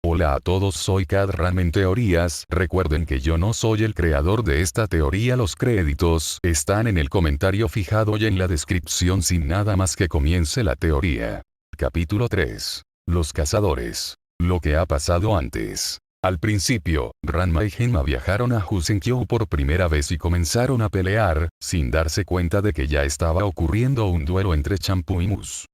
Hola a todos, soy Kadram en Teorías. Recuerden que yo no soy el creador de esta teoría. Los créditos están en el comentario fijado y en la descripción. Sin nada más, que comience la teoría. Capítulo 3. Los cazadores. Lo que ha pasado antes. Al principio, Ranma y Genma viajaron a Jusenkyo por primera vez y comenzaron a pelear, sin darse cuenta de que ya estaba ocurriendo un duelo entre Champú y Mus.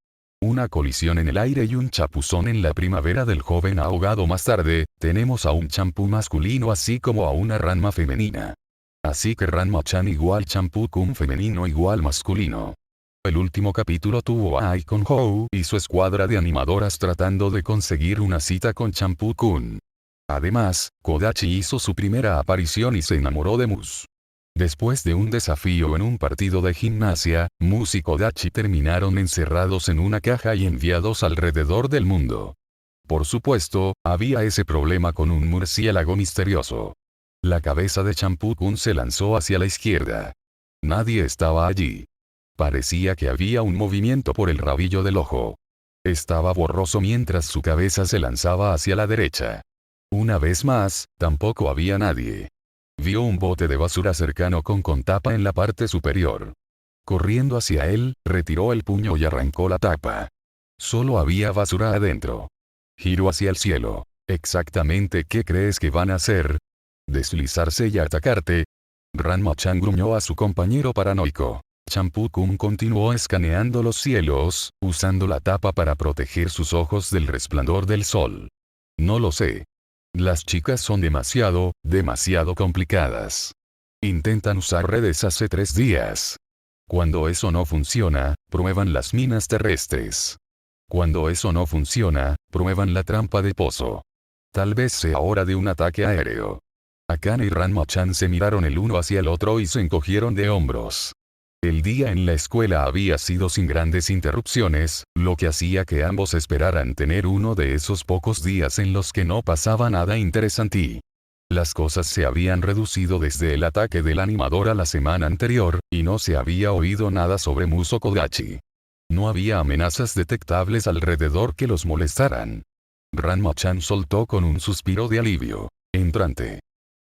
Una colisión en el aire y un chapuzón en la primavera del joven ahogado. Más tarde, tenemos a un Champú masculino así como a una Ranma femenina. Así que Ranma-chan igual Champú-kun femenino igual masculino. El último capítulo tuvo a Ai con Hou y su escuadra de animadoras tratando de conseguir una cita con Champú-kun. Además, Kodachi hizo su primera aparición y se enamoró de Mus. Después de un desafío en un partido de gimnasia, Mus y Kodachi terminaron encerrados en una caja y enviados alrededor del mundo. Por supuesto, había ese problema con un murciélago misterioso. La cabeza de Champú-kun se lanzó hacia la izquierda. Nadie estaba allí. Parecía que había un movimiento por el rabillo del ojo. Estaba borroso mientras su cabeza se lanzaba hacia la derecha. Una vez más, tampoco había nadie. Vio un bote de basura cercano con tapa en la parte superior. Corriendo hacia él, retiró el puño y arrancó la tapa. Solo había basura adentro. Giró hacia el cielo. ¿Exactamente qué crees que van a hacer? ¿Deslizarse y atacarte? Ranma-chan gruñó a su compañero paranoico. Champú-kun continuó escaneando los cielos, usando la tapa para proteger sus ojos del resplandor del sol. No lo sé. Las chicas son demasiado complicadas. Intentan usar redes hace 3 días. Cuando eso no funciona, prueban las minas terrestres. Cuando eso no funciona, prueban la trampa de pozo. Tal vez sea hora de un ataque aéreo. Akane y Ranma-chan se miraron el uno hacia el otro y se encogieron de hombros. El día en la escuela había sido sin grandes interrupciones, lo que hacía que ambos esperaran tener uno de esos pocos días en los que no pasaba nada interesante. Las cosas se habían reducido desde el ataque del animador a la semana anterior, y no se había oído nada sobre Muso Kodachi. No había amenazas detectables alrededor que los molestaran. Ranma-chan soltó con un suspiro de alivio. Entrante.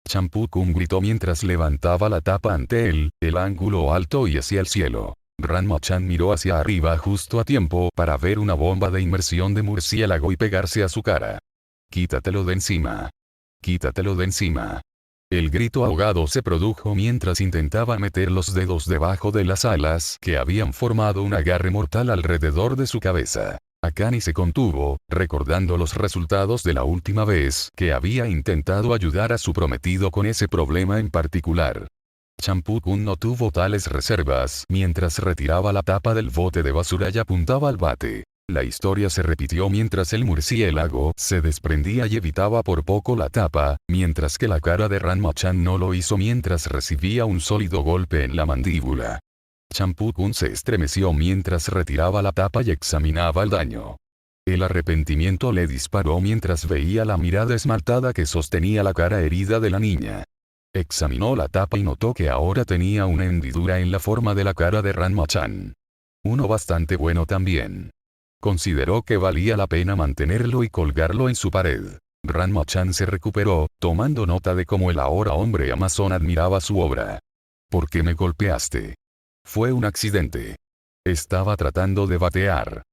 Champú-kun gritó mientras levantaba la tapa ante él, el ángulo alto y hacia el cielo. Ranma-chan miró hacia arriba justo a tiempo para ver una bomba de inmersión de murciélago y pegarse a su cara. «Quítatelo de encima. Quítatelo de encima». El grito ahogado se produjo mientras intentaba meter los dedos debajo de las alas que habían formado un agarre mortal alrededor de su cabeza. Akane se contuvo, recordando los resultados de la última vez que había intentado ayudar a su prometido con ese problema en particular. Champú-kun no tuvo tales reservas mientras retiraba la tapa del bote de basura y apuntaba al bate. La historia se repitió mientras el murciélago se desprendía y evitaba por poco la tapa, mientras que la cara de Ranma-chan no lo hizo mientras recibía un sólido golpe en la mandíbula. Champú-kun se estremeció mientras retiraba la tapa y examinaba el daño. El arrepentimiento le disparó mientras veía la mirada esmaltada que sostenía la cara herida de la niña. Examinó la tapa y notó que ahora tenía una hendidura en la forma de la cara de Ranma-chan. Uno bastante bueno también. Consideró que valía la pena mantenerlo y colgarlo en su pared. Ranma-chan se recuperó, tomando nota de cómo el ahora hombre amazón admiraba su obra. ¿Por qué me golpeaste? Fue un accidente. Estaba tratando de batear.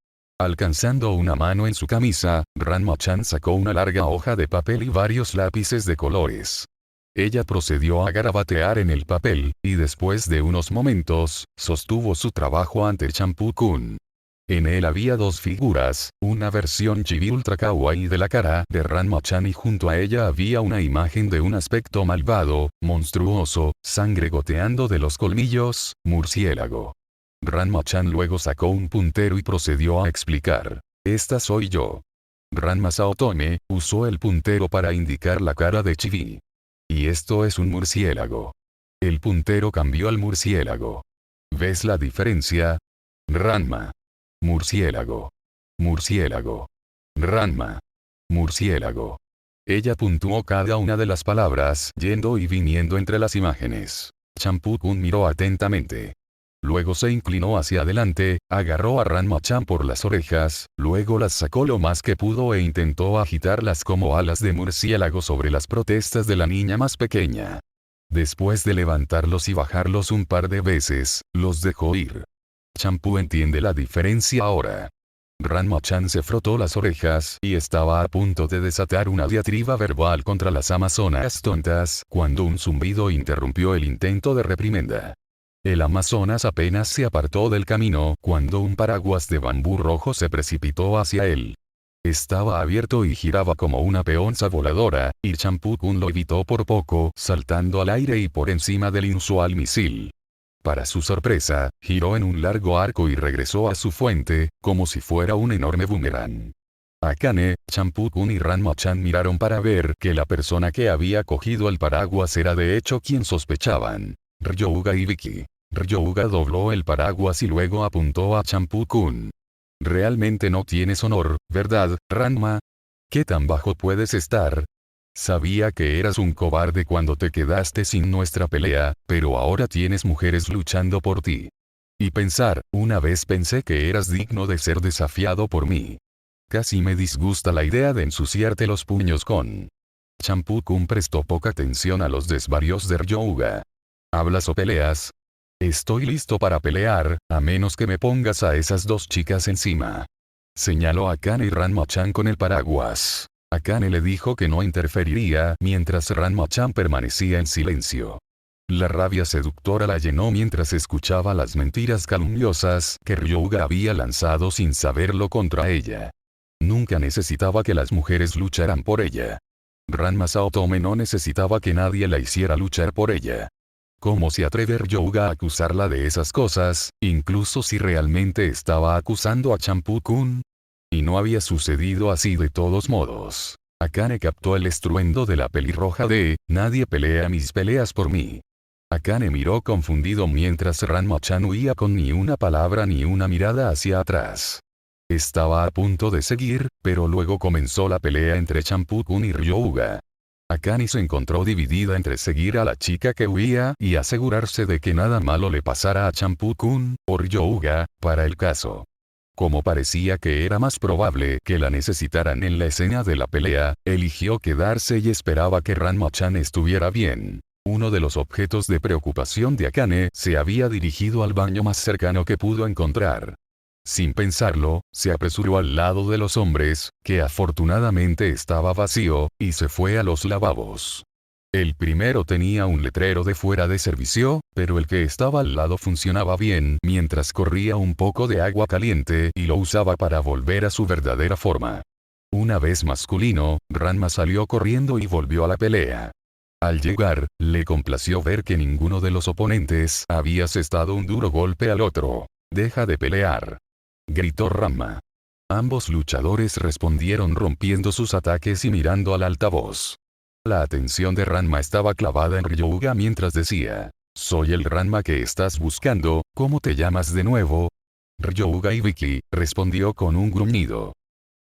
Alcanzando una mano en su camisa, Ranma-chan sacó una larga hoja de papel y varios lápices de colores. Ella procedió a garabatear en el papel, y después de unos momentos, sostuvo su trabajo ante Champú-kun. En él había 2 figuras, una versión chibi ultra kawaii de la cara de Ranma-chan y junto a ella había una imagen de un aspecto malvado, monstruoso, sangre goteando de los colmillos, murciélago. Ranma-chan luego sacó un puntero y procedió a explicar. «Esta soy yo». Ranma Saotome usó el puntero para indicar la cara de Chibi. «Y esto es un murciélago». El puntero cambió al murciélago. ¿Ves la diferencia? Ranma. Murciélago. Murciélago. Ranma. Murciélago. Ella puntuó cada una de las palabras yendo y viniendo entre las imágenes. Champú-kun miró atentamente. Luego se inclinó hacia adelante, agarró a Ranma-chan por las orejas, luego las sacó lo más que pudo e intentó agitarlas como alas de murciélago sobre las protestas de la niña más pequeña. Después de levantarlos y bajarlos un par de veces, los dejó ir. Champú entiende la diferencia ahora. Ranma-chan se frotó las orejas y estaba a punto de desatar una diatriba verbal contra las amazonas tontas, cuando un zumbido interrumpió el intento de reprimenda. El amazonas apenas se apartó del camino cuando un paraguas de bambú rojo se precipitó hacia él. Estaba abierto y giraba como una peonza voladora, y Champú-kun lo evitó por poco, saltando al aire y por encima del inusual misil. Para su sorpresa, giró en un largo arco y regresó a su fuente, como si fuera un enorme boomerang. Akane, Champú-kun y Ranma-chan miraron para ver que la persona que había cogido el paraguas era de hecho quien sospechaban. Ryouga y Vicky. Ryouga dobló el paraguas y luego apuntó a Champú-kun. Realmente no tienes honor, ¿verdad, Ranma? ¿Qué tan bajo puedes estar? Sabía que eras un cobarde cuando te quedaste sin nuestra pelea, pero ahora tienes mujeres luchando por ti. Y pensar, una vez pensé que eras digno de ser desafiado por mí. Casi me disgusta la idea de ensuciarte los puños con. Champú-kun prestó poca atención a los desvarios de Ryouga. ¿Hablas o peleas? Estoy listo para pelear, a menos que me pongas a esas dos chicas encima. Señaló a Akane y Ranma-chan con el paraguas. Akane le dijo que no interferiría mientras Ranma-chan permanecía en silencio. La rabia seductora la llenó mientras escuchaba las mentiras calumniosas que Ryouga había lanzado sin saberlo contra ella. Nunca necesitaba que las mujeres lucharan por ella. Ranma Saotome no necesitaba que nadie la hiciera luchar por ella. ¿Cómo se atreve Ryouga a acusarla de esas cosas, incluso si realmente estaba acusando a Champú-kun? Y no había sucedido así de todos modos. Akane captó el estruendo de la pelirroja de, nadie pelea mis peleas por mí. Akane miró confundido mientras Ranma-chan huía con ni una palabra ni una mirada hacia atrás. Estaba a punto de seguir, pero luego comenzó la pelea entre Champú-kun y Ryouga. Akane se encontró dividida entre seguir a la chica que huía y asegurarse de que nada malo le pasara a Champú-kun, o Ryouga, para el caso. Como parecía que era más probable que la necesitaran en la escena de la pelea, eligió quedarse y esperaba que Ranma-chan estuviera bien. Uno de los objetos de preocupación de Akane se había dirigido al baño más cercano que pudo encontrar. Sin pensarlo, se apresuró al lado de los hombres, que afortunadamente estaba vacío, y se fue a los lavabos. El primero tenía un letrero de fuera de servicio, pero el que estaba al lado funcionaba bien mientras corría un poco de agua caliente y lo usaba para volver a su verdadera forma. Una vez masculino, Ranma salió corriendo y volvió a la pelea. Al llegar, le complació ver que ninguno de los oponentes había asestado un duro golpe al otro. «Deja de pelear», gritó Ranma. Ambos luchadores respondieron rompiendo sus ataques y mirando al altavoz. La atención de Ranma estaba clavada en Ryouga mientras decía, «Soy el Ranma que estás buscando, ¿cómo te llamas de nuevo?» Ryouga y Vicky, respondió con un gruñido.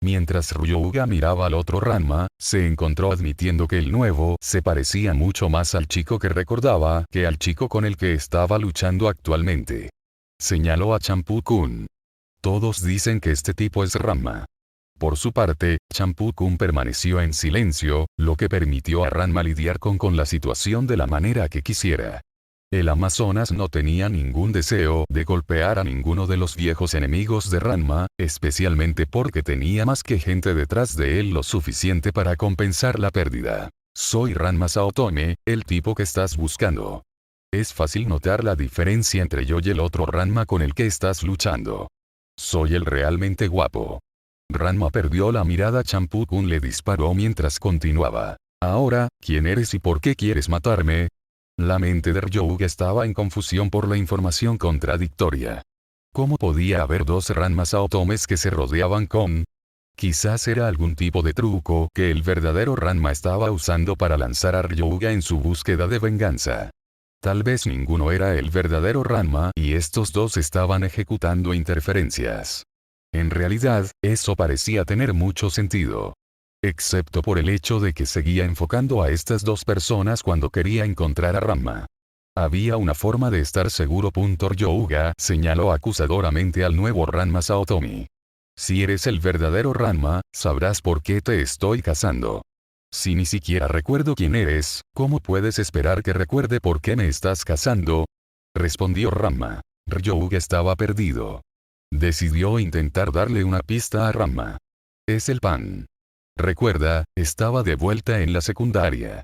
Mientras Ryouga miraba al otro Ranma, se encontró admitiendo que el nuevo se parecía mucho más al chico que recordaba que al chico con el que estaba luchando actualmente. Señaló a Champú-kun. Todos dicen que este tipo es Ranma. Por su parte, Champú-kun permaneció en silencio, lo que permitió a Ranma lidiar con la situación de la manera que quisiera. El Amazonas no tenía ningún deseo de golpear a ninguno de los viejos enemigos de Ranma, especialmente porque tenía más que gente detrás de él lo suficiente para compensar la pérdida. Soy Ranma Saotome, el tipo que estás buscando. Es fácil notar la diferencia entre yo y el otro Ranma con el que estás luchando. Soy el realmente guapo. Ranma perdió la mirada. Champú-kun le disparó mientras continuaba. Ahora, ¿quién eres y por qué quieres matarme? La mente de Ryouga estaba en confusión por la información contradictoria. ¿Cómo podía haber dos Ranma Saotomes que se rodeaban con? Quizás era algún tipo de truco que el verdadero Ranma estaba usando para lanzar a Ryouga en su búsqueda de venganza. Tal vez ninguno era el verdadero Ranma y estos dos estaban ejecutando interferencias. En realidad, eso parecía tener mucho sentido. Excepto por el hecho de que seguía enfocando a estas dos personas cuando quería encontrar a Ranma. Había una forma de estar seguro. Ryouga señaló acusadoramente al nuevo Ranma Saotomi. Si eres el verdadero Ranma, sabrás por qué te estoy cazando. Si ni siquiera recuerdo quién eres, ¿cómo puedes esperar que recuerde por qué me estás cazando? Respondió Ranma. Ryouga estaba perdido. Decidió intentar darle una pista a Ranma. Es el pan. Recuerda, estaba de vuelta en la secundaria.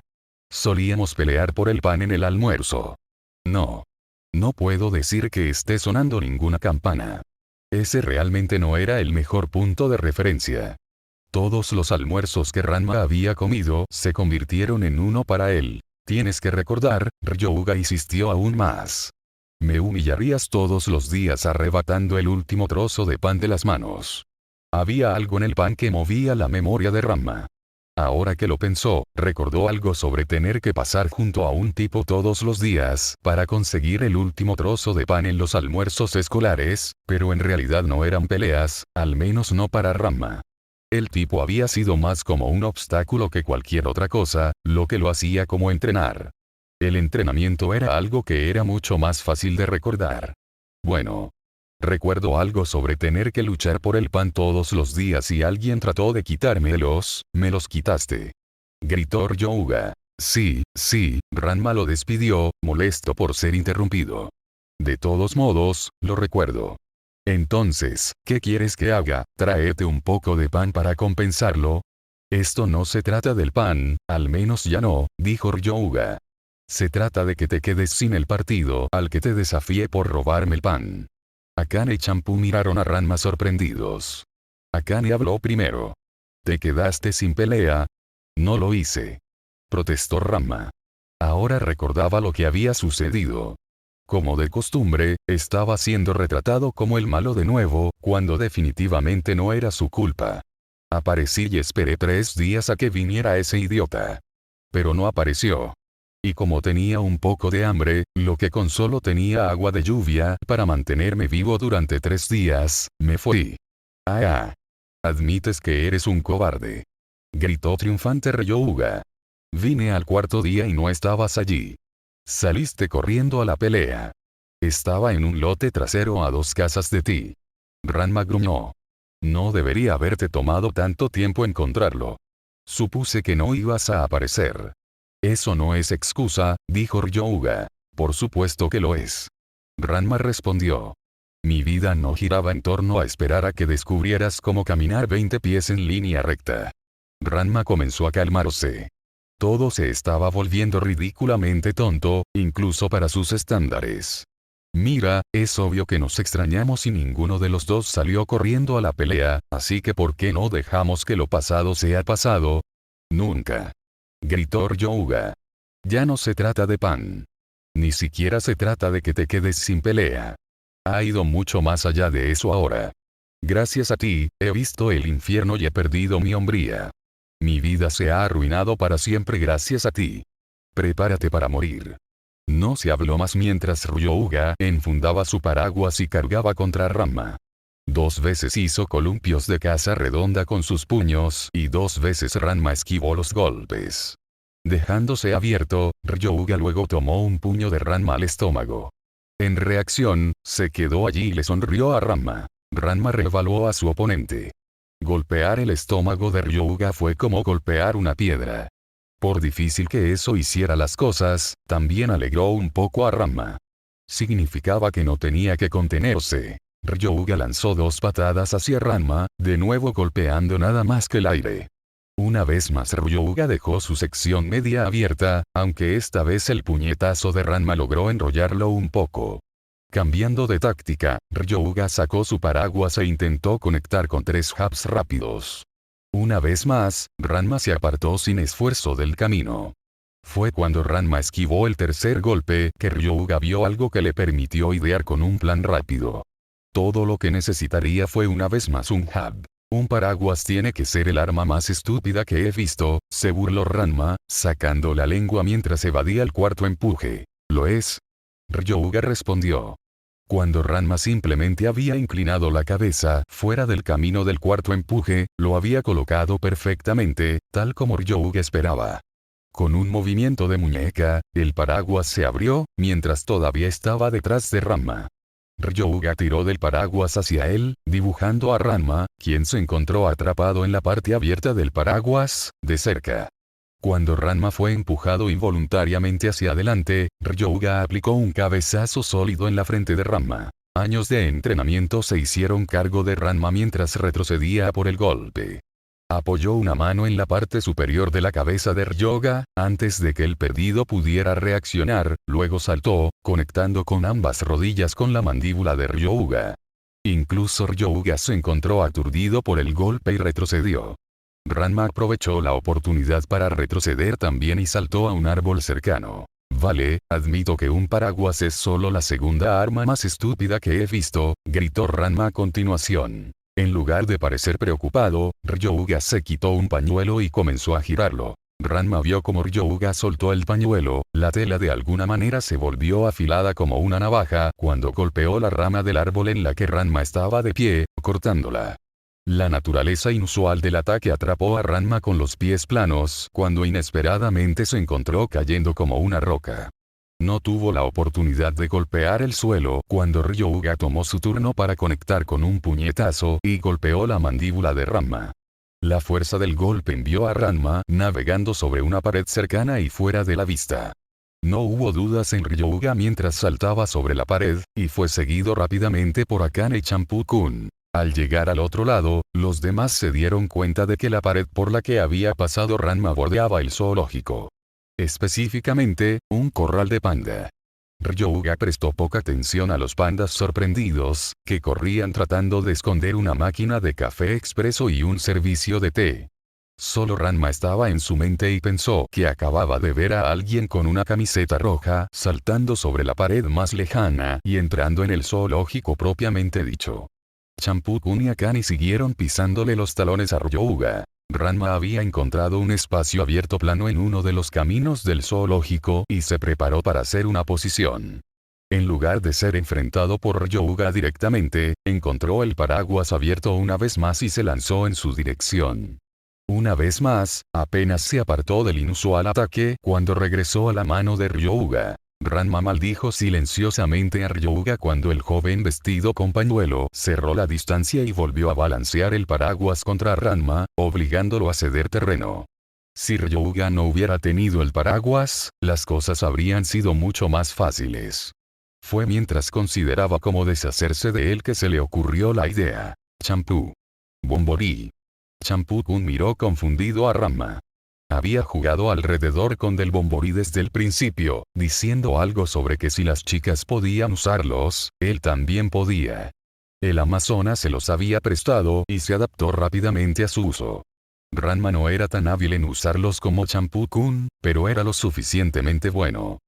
Solíamos pelear por el pan en el almuerzo. No. No puedo decir que esté sonando ninguna campana. Ese realmente no era el mejor punto de referencia. Todos los almuerzos que Ranma había comido se convirtieron en uno para él. Tienes que recordar, Ryouga insistió aún más. Me humillarías todos los días arrebatando el último trozo de pan de las manos. Había algo en el pan que movía la memoria de Ranma. Ahora que lo pensó, recordó algo sobre tener que pasar junto a un tipo todos los días para conseguir el último trozo de pan en los almuerzos escolares, pero en realidad no eran peleas, al menos no para Ranma. El tipo había sido más como un obstáculo que cualquier otra cosa, lo que lo hacía como entrenar. El entrenamiento era algo que era mucho más fácil de recordar. Bueno. Recuerdo algo sobre tener que luchar por el pan todos los días y alguien trató de quitármelos, me los quitaste. Gritó Ryouga. Sí, Ranma lo despidió, molesto por ser interrumpido. De todos modos, lo recuerdo. Entonces, ¿qué quieres que haga? ¿Tráete un poco de pan para compensarlo? Esto no se trata del pan, al menos ya no, dijo Ryouga. Se trata de que te quedes sin el partido al que te desafié por robarme el pan. Akane y Champú miraron a Ranma sorprendidos. Akane habló primero. ¿Te quedaste sin pelea? No lo hice. Protestó Ranma. Ahora recordaba lo que había sucedido. Como de costumbre, estaba siendo retratado como el malo de nuevo, cuando definitivamente no era su culpa. Aparecí y esperé 3 días a que viniera ese idiota. Pero no apareció. Y como tenía un poco de hambre, lo que con solo tenía agua de lluvia para mantenerme vivo durante 3 días, me fui. ¡Ah! Admites que eres un cobarde. Gritó triunfante Ryouga. Vine al 4.º día y no estabas allí. Saliste corriendo a la pelea. Estaba en un lote trasero a 2 casas de ti. Ranma gruñó. No debería haberte tomado tanto tiempo encontrarlo. Supuse que no ibas a aparecer. Eso no es excusa, dijo Ryouga. Por supuesto que lo es. Ranma respondió. Mi vida no giraba en torno a esperar a que descubrieras cómo caminar 20 pies en línea recta. Ranma comenzó a calmarse. Todo se estaba volviendo ridículamente tonto, incluso para sus estándares. Mira, es obvio que nos extrañamos y ninguno de los dos salió corriendo a la pelea, así que ¿por qué no dejamos que lo pasado sea pasado? Nunca. Gritó Ryouga. Ya no se trata de pan. Ni siquiera se trata de que te quedes sin pelea. Ha ido mucho más allá de eso ahora. Gracias a ti, he visto el infierno y he perdido mi hombría. Mi vida se ha arruinado para siempre gracias a ti. Prepárate para morir. No se habló más mientras Ryouga enfundaba su paraguas y cargaba contra Ranma. 2 veces hizo columpios de casa redonda con sus puños y 2 veces Ranma esquivó los golpes. Dejándose abierto, Ryouga luego tomó un puño de Ranma al estómago. En reacción, se quedó allí y le sonrió a Ranma. Ranma revaluó a su oponente. Golpear el estómago de Ryouga fue como golpear una piedra. Por difícil que eso hiciera las cosas, también alegró un poco a Ranma. Significaba que no tenía que contenerse. Ryouga lanzó 2 patadas hacia Ranma, de nuevo golpeando nada más que el aire. Una vez más Ryouga dejó su sección media abierta, aunque esta vez el puñetazo de Ranma logró enrollarlo un poco. Cambiando de táctica, Ryouga sacó su paraguas e intentó conectar con 3 jabs rápidos. Una vez más, Ranma se apartó sin esfuerzo del camino. Fue cuando Ranma esquivó el tercer golpe que Ryouga vio algo que le permitió idear con un plan rápido. Todo lo que necesitaría fue una vez más un jab. Un paraguas tiene que ser el arma más estúpida que he visto, se burló Ranma, sacando la lengua mientras evadía el 4.º empuje. ¿Lo es? Ryouga respondió. Cuando Ranma simplemente había inclinado la cabeza fuera del camino del 4.º empuje, lo había colocado perfectamente, tal como Ryouga esperaba. Con un movimiento de muñeca, el paraguas se abrió, mientras todavía estaba detrás de Ranma. Ryuga tiró del paraguas hacia él, dibujando a Ranma, quien se encontró atrapado en la parte abierta del paraguas, de cerca. Cuando Ranma fue empujado involuntariamente hacia adelante, Ryuga aplicó un cabezazo sólido en la frente de Ranma. Años de entrenamiento se hicieron cargo de Ranma mientras retrocedía por el golpe. Apoyó una mano en la parte superior de la cabeza de Ryuga, antes de que el perdido pudiera reaccionar, luego saltó, conectando con ambas rodillas con la mandíbula de Ryuga. Incluso Ryuga se encontró aturdido por el golpe y retrocedió. Ranma aprovechó la oportunidad para retroceder también y saltó a un árbol cercano. Vale, admito que un paraguas es solo la segunda arma más estúpida que he visto, gritó Ranma a continuación. En lugar de parecer preocupado, Ryuga se quitó un pañuelo y comenzó a girarlo. Ranma vio como Ryuga soltó el pañuelo, la tela de alguna manera se volvió afilada como una navaja cuando golpeó la rama del árbol en la que Ranma estaba de pie, cortándola. La naturaleza inusual del ataque atrapó a Ranma con los pies planos cuando inesperadamente se encontró cayendo como una roca. No tuvo la oportunidad de golpear el suelo cuando Ryuga tomó su turno para conectar con un puñetazo y golpeó la mandíbula de Ranma. La fuerza del golpe envió a Ranma navegando sobre una pared cercana y fuera de la vista. No hubo dudas en Ryuga mientras saltaba sobre la pared, y fue seguido rápidamente por Akane Champu-kun. Al llegar al otro lado, los demás se dieron cuenta de que la pared por la que había pasado Ranma bordeaba el zoológico. Específicamente, un corral de panda. Ryuga prestó poca atención a los pandas sorprendidos, que corrían tratando de esconder una máquina de café expreso y un servicio de té. Solo Ranma estaba en su mente y pensó que acababa de ver a alguien con una camiseta roja saltando sobre la pared más lejana y entrando en el zoológico propiamente dicho. Champu-kun y Akane siguieron pisándole los talones a Ryuga. Ranma había encontrado un espacio abierto plano en uno de los caminos del zoológico y se preparó para hacer una posición. En lugar de ser enfrentado por Ryuga directamente, encontró el paraguas abierto una vez más y se lanzó en su dirección. Una vez más, apenas se apartó del inusual ataque cuando regresó a la mano de Ryuga. Ranma maldijo silenciosamente a Ryuga cuando el joven vestido con pañuelo cerró la distancia y volvió a balancear el paraguas contra Ranma, obligándolo a ceder terreno. Si Ryuga no hubiera tenido el paraguas, las cosas habrían sido mucho más fáciles. Fue mientras consideraba cómo deshacerse de él que se le ocurrió la idea. Champú. Bombori. Champu-kun miró confundido a Ranma. Había jugado alrededor con Del Bombori desde el principio, diciendo algo sobre que si las chicas podían usarlos, él también podía. El Amazonas se los había prestado y se adaptó rápidamente a su uso. Ranma no era tan hábil en usarlos como Champu-kun, pero era lo suficientemente bueno.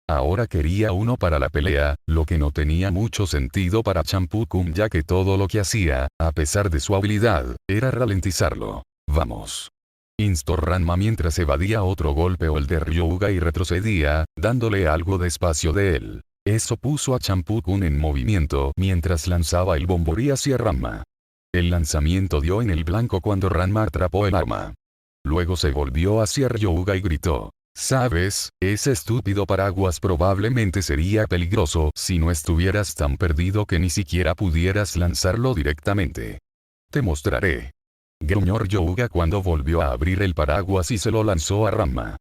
Ahora quería uno para la pelea, lo que no tenía mucho sentido para Champu-kun ya que todo lo que hacía, a pesar de su habilidad, era ralentizarlo. Vamos. Instó Ranma mientras evadía otro golpe o el de Ryuga y retrocedía, dándole algo de espacio de él. Eso puso a Champu-kun en movimiento mientras lanzaba el Bombori hacia Ranma. El lanzamiento dio en el blanco cuando Ranma atrapó el arma. Luego se volvió hacia Ryuga y gritó. ¿Sabes? Ese estúpido paraguas probablemente sería peligroso si no estuvieras tan perdido que ni siquiera pudieras lanzarlo directamente. Te mostraré. Gruñó Ryuga cuando volvió a abrir el paraguas y se lo lanzó a Ranma.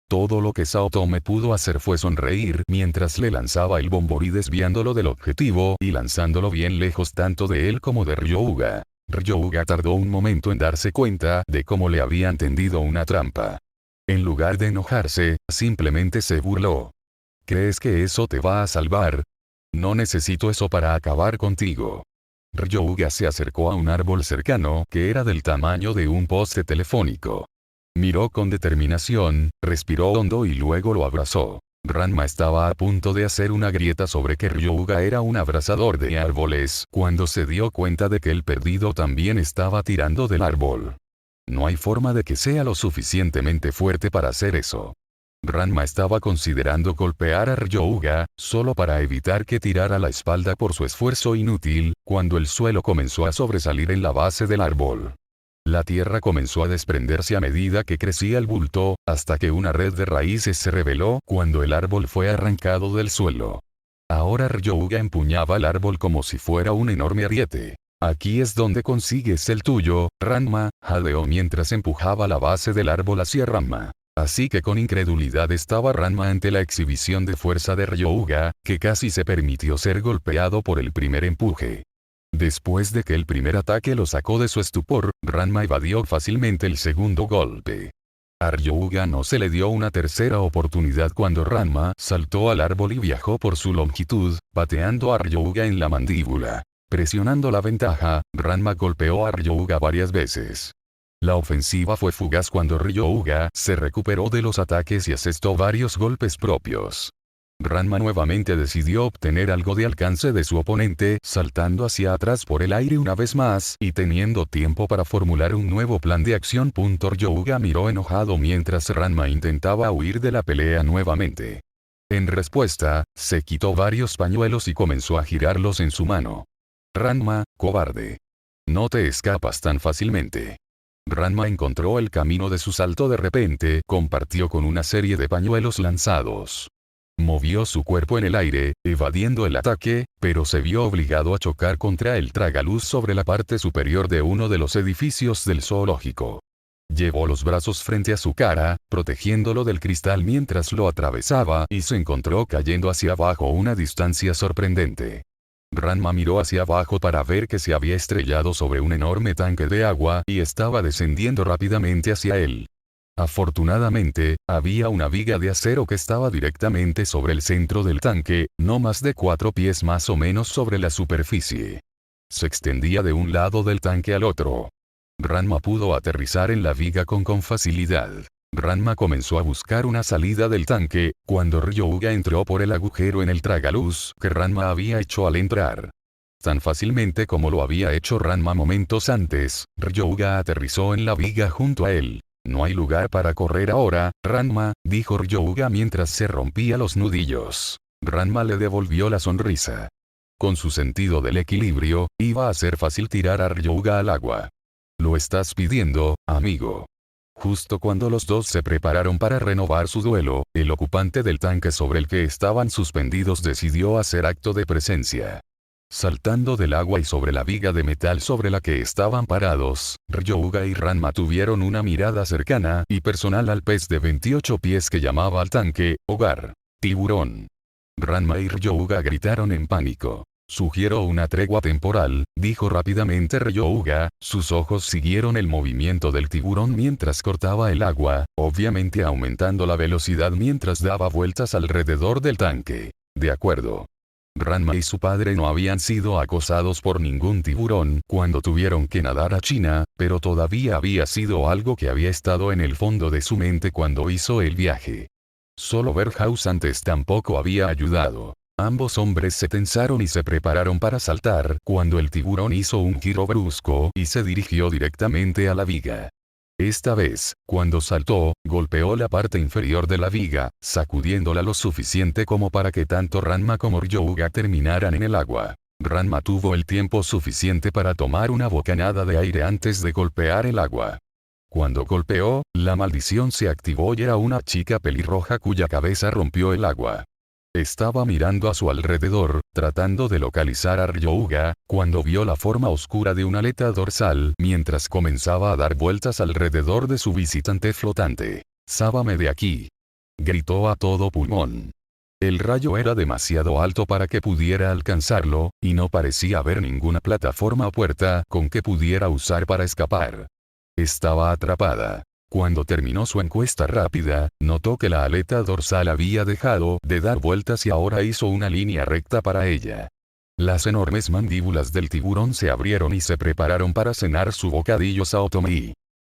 Todo lo que Saotome pudo hacer fue sonreír mientras le lanzaba el Bombori desviándolo del objetivo y lanzándolo bien lejos tanto de él como de Ryuga. Ryuga tardó un momento en darse cuenta de cómo le habían tendido una trampa. En lugar de enojarse, simplemente se burló. ¿Crees que eso te va a salvar? No necesito eso para acabar contigo. Ryuga se acercó a un árbol cercano que era del tamaño de un poste telefónico. Miró con determinación, respiró hondo y luego lo abrazó. Ranma estaba a punto de hacer una grieta sobre que Ryuga era un abrasador de árboles cuando se dio cuenta de que el perdido también estaba tirando del árbol. No hay forma de que sea lo suficientemente fuerte para hacer eso. Ranma estaba considerando golpear a Ryuga, solo para evitar que tirara la espalda por su esfuerzo inútil, cuando el suelo comenzó a sobresalir en la base del árbol. La tierra comenzó a desprenderse a medida que crecía el bulto, hasta que una red de raíces se reveló cuando el árbol fue arrancado del suelo. Ahora Ryouga empuñaba el árbol como si fuera un enorme ariete. Aquí es donde consigues el tuyo, Ranma, jadeó mientras empujaba la base del árbol hacia Ranma. Así que con incredulidad estaba Ranma ante la exhibición de fuerza de Ryouga, que casi se permitió ser golpeado por el primer empuje. Después de que el primer ataque lo sacó de su estupor, Ranma evadió fácilmente el segundo golpe. A Ryouga no se le dio una tercera oportunidad cuando Ranma saltó al árbol y viajó por su longitud, pateando a Ryouga en la mandíbula. Presionando la ventaja, Ranma golpeó a Ryouga varias veces. La ofensiva fue fugaz cuando Ryouga se recuperó de los ataques y asestó varios golpes propios. Ranma nuevamente decidió obtener algo de alcance de su oponente, saltando hacia atrás por el aire una vez más y teniendo tiempo para formular un nuevo plan de acción. Ryouga miró enojado mientras Ranma intentaba huir de la pelea nuevamente. En respuesta, se quitó varios pañuelos y comenzó a girarlos en su mano. Ranma, cobarde. No te escapas tan fácilmente. Ranma encontró el camino de su salto de repente, compartió con una serie de pañuelos lanzados. Movió su cuerpo en el aire, evadiendo el ataque, pero se vio obligado a chocar contra el tragaluz sobre la parte superior de uno de los edificios del zoológico. Llevó los brazos frente a su cara, protegiéndolo del cristal mientras lo atravesaba y se encontró cayendo hacia abajo a una distancia sorprendente. Ranma miró hacia abajo para ver que se había estrellado sobre un enorme tanque de agua y estaba descendiendo rápidamente hacia él. Afortunadamente, había una viga de acero que estaba directamente sobre el centro del tanque, no más de 4 pies más o menos sobre la superficie. Se extendía de un lado del tanque al otro. Ranma pudo aterrizar en la viga con facilidad. Ranma comenzó a buscar una salida del tanque, cuando Ryouga entró por el agujero en el tragaluz que Ranma había hecho al entrar. Tan fácilmente como lo había hecho Ranma momentos antes, Ryouga aterrizó en la viga junto a él. No hay lugar para correr ahora, Ranma, dijo Ryouga mientras se rompía los nudillos. Ranma le devolvió la sonrisa. Con su sentido del equilibrio, iba a ser fácil tirar a Ryouga al agua. Lo estás pidiendo, amigo. Justo cuando los dos se prepararon para renovar su duelo, el ocupante del tanque sobre el que estaban suspendidos decidió hacer acto de presencia. Saltando del agua y sobre la viga de metal sobre la que estaban parados, Ryouga y Ranma tuvieron una mirada cercana y personal al pez de 28 pies que llamaba al tanque, hogar. Tiburón. Ranma y Ryouga gritaron en pánico. Sugiero una tregua temporal, dijo rápidamente Ryouga, sus ojos siguieron el movimiento del tiburón mientras cortaba el agua, obviamente aumentando la velocidad mientras daba vueltas alrededor del tanque. De acuerdo. Ranma y su padre no habían sido acosados por ningún tiburón cuando tuvieron que nadar a China, pero todavía había sido algo que había estado en el fondo de su mente cuando hizo el viaje. Solo ver House antes tampoco había ayudado. Ambos hombres se tensaron y se prepararon para saltar cuando el tiburón hizo un giro brusco y se dirigió directamente a la viga. Esta vez, cuando saltó, golpeó la parte inferior de la viga, sacudiéndola lo suficiente como para que tanto Ranma como Ryouga terminaran en el agua. Ranma tuvo el tiempo suficiente para tomar una bocanada de aire antes de golpear el agua. Cuando golpeó, la maldición se activó y era una chica pelirroja cuya cabeza rompió el agua. Estaba mirando a su alrededor, tratando de localizar a Ryouga, cuando vio la forma oscura de una aleta dorsal mientras comenzaba a dar vueltas alrededor de su visitante flotante. «Sábame de aquí», gritó a todo pulmón. El rayo era demasiado alto para que pudiera alcanzarlo, y no parecía haber ninguna plataforma o puerta con que pudiera usar para escapar. Estaba atrapada. Cuando terminó su encuesta rápida, notó que la aleta dorsal había dejado de dar vueltas y ahora hizo una línea recta para ella. Las enormes mandíbulas del tiburón se abrieron y se prepararon para cenar su bocadillo Saotomi.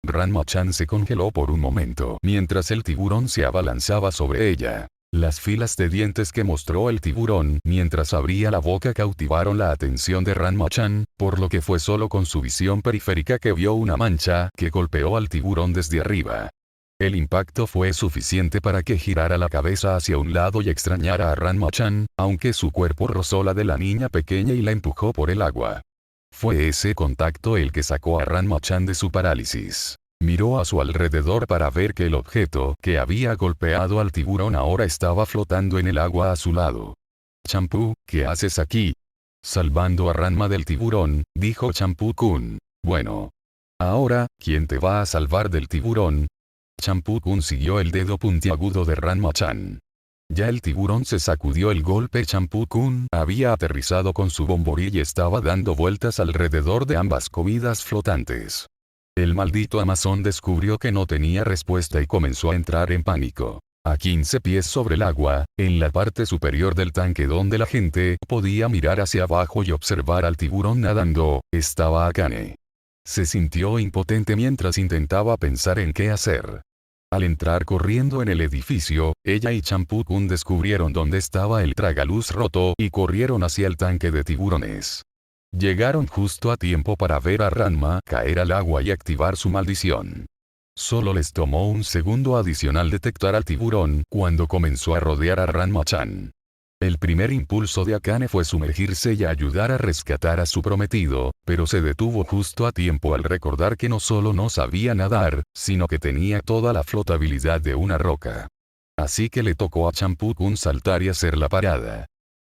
Ranma-chan se congeló por un momento mientras el tiburón se abalanzaba sobre ella. Las filas de dientes que mostró el tiburón mientras abría la boca cautivaron la atención de Ranma-chan, por lo que fue solo con su visión periférica que vio una mancha que golpeó al tiburón desde arriba. El impacto fue suficiente para que girara la cabeza hacia un lado y extrañara a Ranma-chan, aunque su cuerpo rozó la de la niña pequeña y la empujó por el agua. Fue ese contacto el que sacó a Ranma-chan de su parálisis. Miró a su alrededor para ver que el objeto que había golpeado al tiburón ahora estaba flotando en el agua a su lado. Champú, ¿qué haces aquí? Salvando a Ranma del tiburón, dijo Champú-kun. Bueno. Ahora, ¿quién te va a salvar del tiburón? Champú-kun siguió el dedo puntiagudo de Ranma-chan. Ya el tiburón se sacudió el golpe. Champú-kun había aterrizado con su bomborí y estaba dando vueltas alrededor de ambas comidas flotantes. El maldito Amazon descubrió que no tenía respuesta y comenzó a entrar en pánico. A 15 pies sobre el agua, en la parte superior del tanque donde la gente podía mirar hacia abajo y observar al tiburón nadando, estaba Akane. Se sintió impotente mientras intentaba pensar en qué hacer. Al entrar corriendo en el edificio, ella y Champú-kun descubrieron dónde estaba el tragaluz roto y corrieron hacia el tanque de tiburones. Llegaron justo a tiempo para ver a Ranma caer al agua y activar su maldición. Solo les tomó un segundo adicional detectar al tiburón cuando comenzó a rodear a Ranma-chan. El primer impulso de Akane fue sumergirse y ayudar a rescatar a su prometido, pero se detuvo justo a tiempo al recordar que no solo no sabía nadar, sino que tenía toda la flotabilidad de una roca. Así que le tocó a Champú-kun saltar y hacer la parada.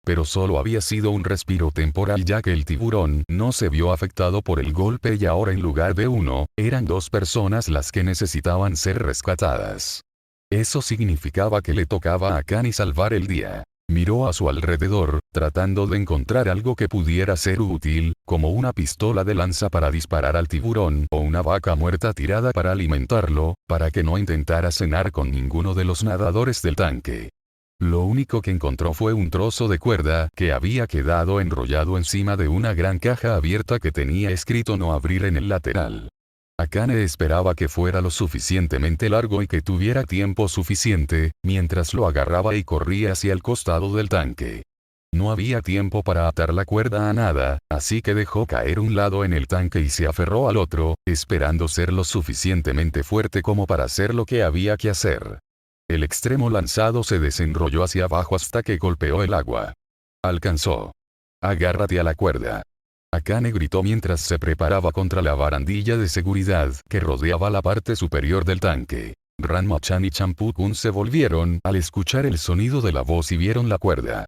Pero solo había sido un respiro temporal ya que el tiburón no se vio afectado por el golpe y ahora en lugar de uno, eran 2 personas las que necesitaban ser rescatadas. Eso significaba que le tocaba a Akane salvar el día. Miró a su alrededor, tratando de encontrar algo que pudiera ser útil, como una pistola de lanza para disparar al tiburón o una vaca muerta tirada para alimentarlo, para que no intentara cenar con ninguno de los nadadores del tanque. Lo único que encontró fue un trozo de cuerda que había quedado enrollado encima de una gran caja abierta que tenía escrito no abrir en el lateral. Akane esperaba que fuera lo suficientemente largo y que tuviera tiempo suficiente, mientras lo agarraba y corría hacia el costado del tanque. No había tiempo para atar la cuerda a nada, así que dejó caer un lado en el tanque y se aferró al otro, esperando ser lo suficientemente fuerte como para hacer lo que había que hacer. El extremo lanzado se desenrolló hacia abajo hasta que golpeó el agua. Alcanzó. Agárrate a la cuerda. Akane gritó mientras se preparaba contra la barandilla de seguridad que rodeaba la parte superior del tanque. Ranma-chan y Champú-kun se volvieron al escuchar el sonido de la voz y vieron la cuerda.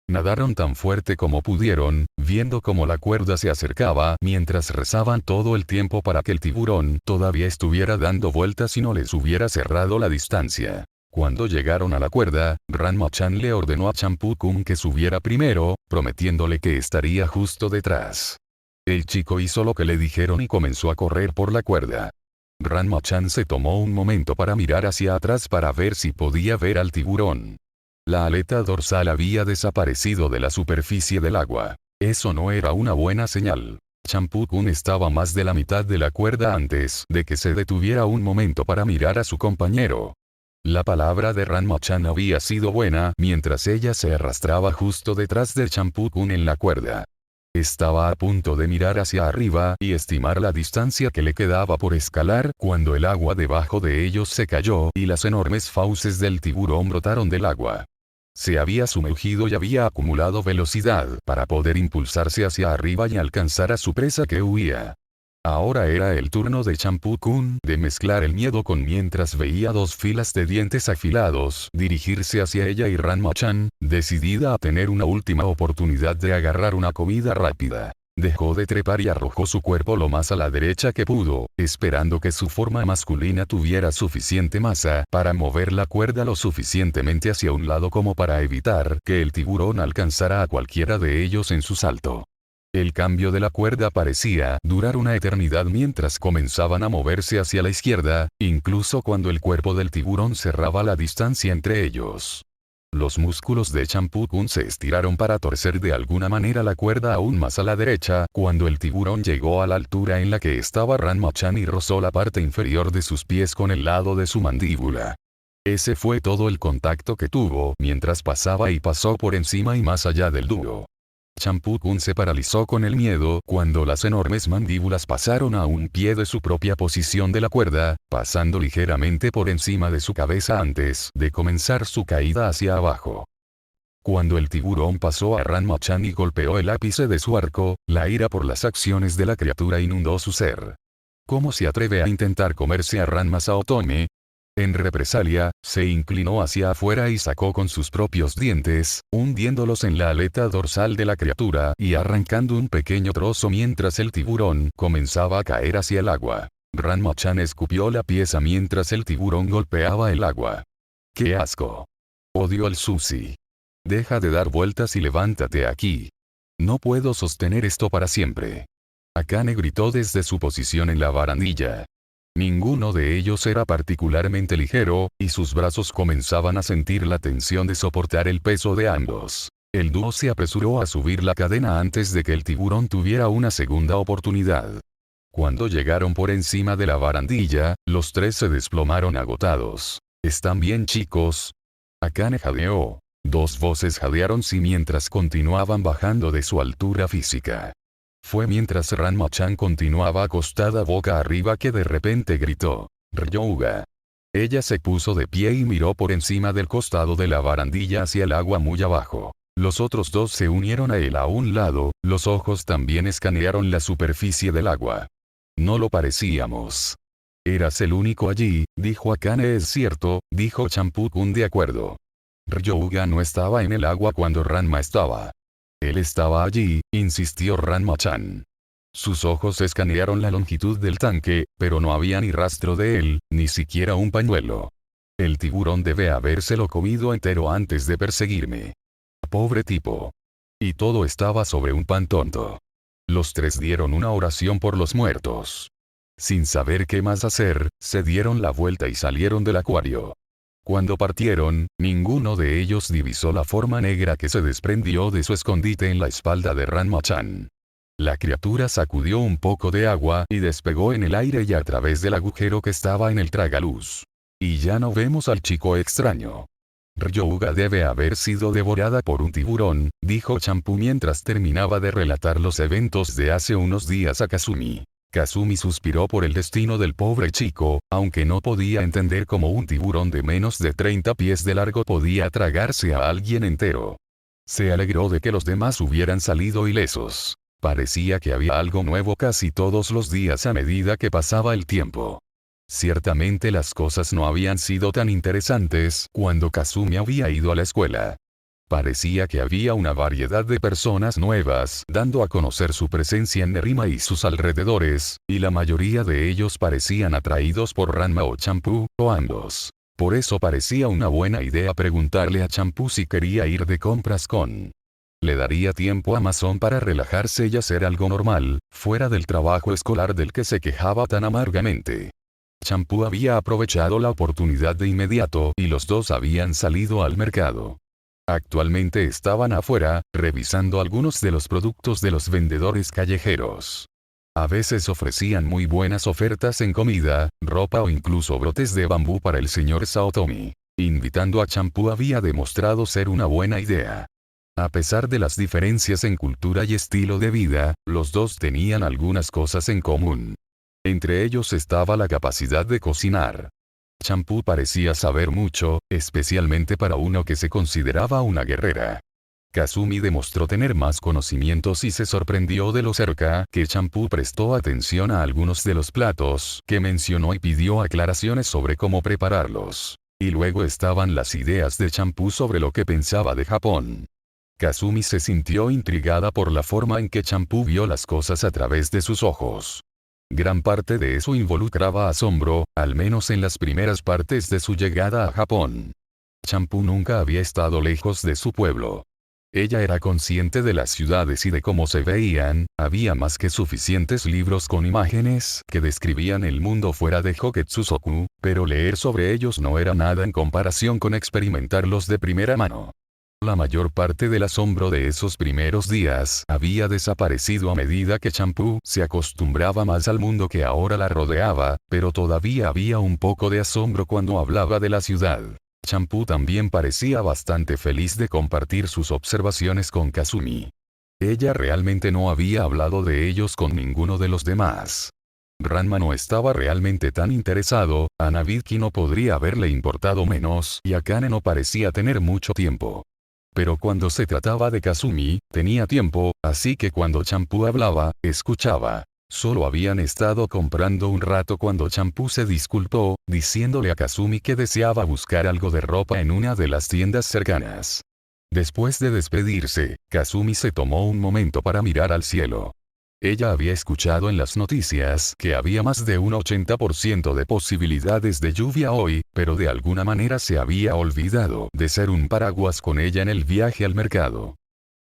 Nadaron tan fuerte como pudieron, viendo cómo la cuerda se acercaba mientras rezaban todo el tiempo para que el tiburón todavía estuviera dando vueltas y no les hubiera cerrado la distancia. Cuando llegaron a la cuerda, Ranma-chan le ordenó a Champú-kun que subiera primero, prometiéndole que estaría justo detrás. El chico hizo lo que le dijeron y comenzó a correr por la cuerda. Ranma-chan se tomó un momento para mirar hacia atrás para ver si podía ver al tiburón. La aleta dorsal había desaparecido de la superficie del agua. Eso no era una buena señal. Champú-kun estaba más de la mitad de la cuerda antes de que se detuviera un momento para mirar a su compañero. La palabra de Ranma-chan había sido buena mientras ella se arrastraba justo detrás de Champú-kun en la cuerda. Estaba a punto de mirar hacia arriba y estimar la distancia que le quedaba por escalar cuando el agua debajo de ellos se cayó y las enormes fauces del tiburón brotaron del agua. Se había sumergido y había acumulado velocidad para poder impulsarse hacia arriba y alcanzar a su presa que huía. Ahora era el turno de Champú-kun de mezclar el miedo con mientras veía 2 filas de dientes afilados dirigirse hacia ella y Ranma-chan, decidida a tener una última oportunidad de agarrar una comida rápida. Dejó de trepar y arrojó su cuerpo lo más a la derecha que pudo, esperando que su forma masculina tuviera suficiente masa para mover la cuerda lo suficientemente hacia un lado como para evitar que el tiburón alcanzara a cualquiera de ellos en su salto. El cambio de la cuerda parecía durar una eternidad mientras comenzaban a moverse hacia la izquierda, incluso cuando el cuerpo del tiburón cerraba la distancia entre ellos. Los músculos de Champú-kun se estiraron para torcer de alguna manera la cuerda aún más a la derecha cuando el tiburón llegó a la altura en la que estaba Ranma-chan y rozó la parte inferior de sus pies con el lado de su mandíbula. Ese fue todo el contacto que tuvo mientras pasaba y pasó por encima y más allá del dúo. Champú-kun se paralizó con el miedo cuando las enormes mandíbulas pasaron a un pie de su propia posición de la cuerda, pasando ligeramente por encima de su cabeza antes de comenzar su caída hacia abajo. Cuando el tiburón pasó a Ranma-chan y golpeó el ápice de su arco, la ira por las acciones de la criatura inundó su ser. ¿Cómo se atreve a intentar comerse a Ranma Saotome? En represalia, se inclinó hacia afuera y sacó con sus propios dientes, hundiéndolos en la aleta dorsal de la criatura y arrancando un pequeño trozo mientras el tiburón comenzaba a caer hacia el agua. Ranma-chan escupió la pieza mientras el tiburón golpeaba el agua. ¡Qué asco! Odio al sushi. Deja de dar vueltas y levántate aquí. No puedo sostener esto para siempre. Akane gritó desde su posición en la barandilla. Ninguno de ellos era particularmente ligero, y sus brazos comenzaban a sentir la tensión de soportar el peso de ambos. El dúo se apresuró a subir la cadena antes de que el tiburón tuviera una segunda oportunidad. Cuando llegaron por encima de la barandilla, los tres se desplomaron agotados. ¿Están bien, chicos? Akane jadeó. Dos voces jadearon sí mientras continuaban bajando de su altura física. Fue mientras Ranma-chan continuaba acostada boca arriba que de repente gritó, «Ryouga». Ella se puso de pie y miró por encima del costado de la barandilla hacia el agua muy abajo. Los otros dos se unieron a él a un lado, los ojos también escanearon la superficie del agua. No lo parecíamos. Eras el único allí, dijo Akane. Es cierto, dijo Champú-kun de acuerdo. Ryouga no estaba en el agua cuando Ranma estaba. Él estaba allí, insistió Ranma-chan. Sus ojos escanearon la longitud del tanque, pero no había ni rastro de él, ni siquiera un pañuelo. El tiburón debe habérselo comido entero antes de perseguirme. Pobre tipo. Y todo estaba sobre un pan tonto. Los tres dieron una oración por los muertos. Sin saber qué más hacer, se dieron la vuelta y salieron del acuario. Cuando partieron, ninguno de ellos divisó la forma negra que se desprendió de su escondite en la espalda de Ranma-chan. La criatura sacudió un poco de agua y despegó en el aire y a través del agujero que estaba en el tragaluz. Y ya no vemos al chico extraño. Ryouga debe haber sido devorada por un tiburón, dijo Champú mientras terminaba de relatar los eventos de hace unos días a Kazumi. Kazumi suspiró por el destino del pobre chico, aunque no podía entender cómo un tiburón de menos de 30 pies de largo podía tragarse a alguien entero. Se alegró de que los demás hubieran salido ilesos. Parecía que había algo nuevo casi todos los días a medida que pasaba el tiempo. Ciertamente las cosas no habían sido tan interesantes cuando Kazumi había ido a la escuela. Parecía que había una variedad de personas nuevas dando a conocer su presencia en Nerima y sus alrededores, y la mayoría de ellos parecían atraídos por Ranma o Champú, o ambos. Por eso parecía una buena idea preguntarle a Champú si quería ir de compras con. Le daría tiempo a Mason para relajarse y hacer algo normal, fuera del trabajo escolar del que se quejaba tan amargamente. Champú había aprovechado la oportunidad de inmediato y los dos habían salido al mercado. Actualmente estaban afuera, revisando algunos de los productos de los vendedores callejeros. A veces ofrecían muy buenas ofertas en comida, ropa o incluso brotes de bambú para el señor Saotomi. Invitando a Champú había demostrado ser una buena idea. A pesar de las diferencias en cultura y estilo de vida, los dos tenían algunas cosas en común. Entre ellos estaba la capacidad de cocinar. Champú parecía saber mucho, especialmente para uno que se consideraba una guerrera. Kazumi demostró tener más conocimientos y se sorprendió de lo cerca que Champú prestó atención a algunos de los platos que mencionó y pidió aclaraciones sobre cómo prepararlos. Y luego estaban las ideas de Champú sobre lo que pensaba de Japón. Kazumi se sintió intrigada por la forma en que Champú vio las cosas a través de sus ojos. Gran parte de eso involucraba asombro, al menos en las primeras partes de su llegada a Japón. Champú nunca había estado lejos de su pueblo. Ella era consciente de las ciudades y de cómo se veían, había más que suficientes libros con imágenes que describían el mundo fuera de Hoketsusoku, pero leer sobre ellos no era nada en comparación con experimentarlos de primera mano. La mayor parte del asombro de esos primeros días había desaparecido a medida que Champú se acostumbraba más al mundo que ahora la rodeaba, pero todavía había un poco de asombro cuando hablaba de la ciudad. Champú también parecía bastante feliz de compartir sus observaciones con Kazumi. Ella realmente no había hablado de ellos con ninguno de los demás. Ranma no estaba realmente tan interesado, a Nabitki no podría haberle importado menos y Akane no parecía tener mucho tiempo. pero cuando se trataba de Kazumi, tenía tiempo, así que cuando Champú hablaba, escuchaba. Solo habían estado comprando un rato cuando Champú se disculpó, diciéndole a Kazumi que deseaba buscar algo de ropa en una de las tiendas cercanas. Después de despedirse, Kazumi se tomó un momento para mirar al cielo. Ella había escuchado en las noticias que había más de un 80% de posibilidades de lluvia hoy, pero de alguna manera se había olvidado de ser un paraguas con ella en el viaje al mercado.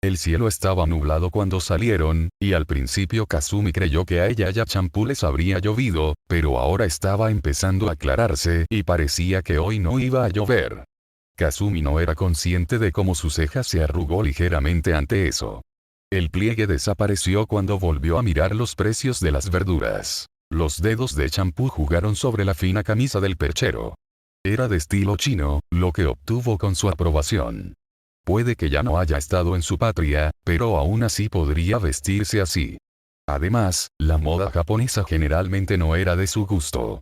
El cielo estaba nublado cuando salieron, y al principio Kazumi creyó que a ella y a Champú les habría llovido, pero ahora estaba empezando a aclararse y parecía que hoy no iba a llover. Kazumi no era consciente de cómo su ceja se arrugó ligeramente ante eso. El pliegue desapareció cuando volvió a mirar los precios de las verduras. Los dedos de Champú jugaron sobre la fina camisa del perchero. Era de estilo chino, lo que obtuvo con su aprobación. Puede que ya no haya estado en su patria, pero aún así podría vestirse así. Además, la moda japonesa generalmente no era de su gusto.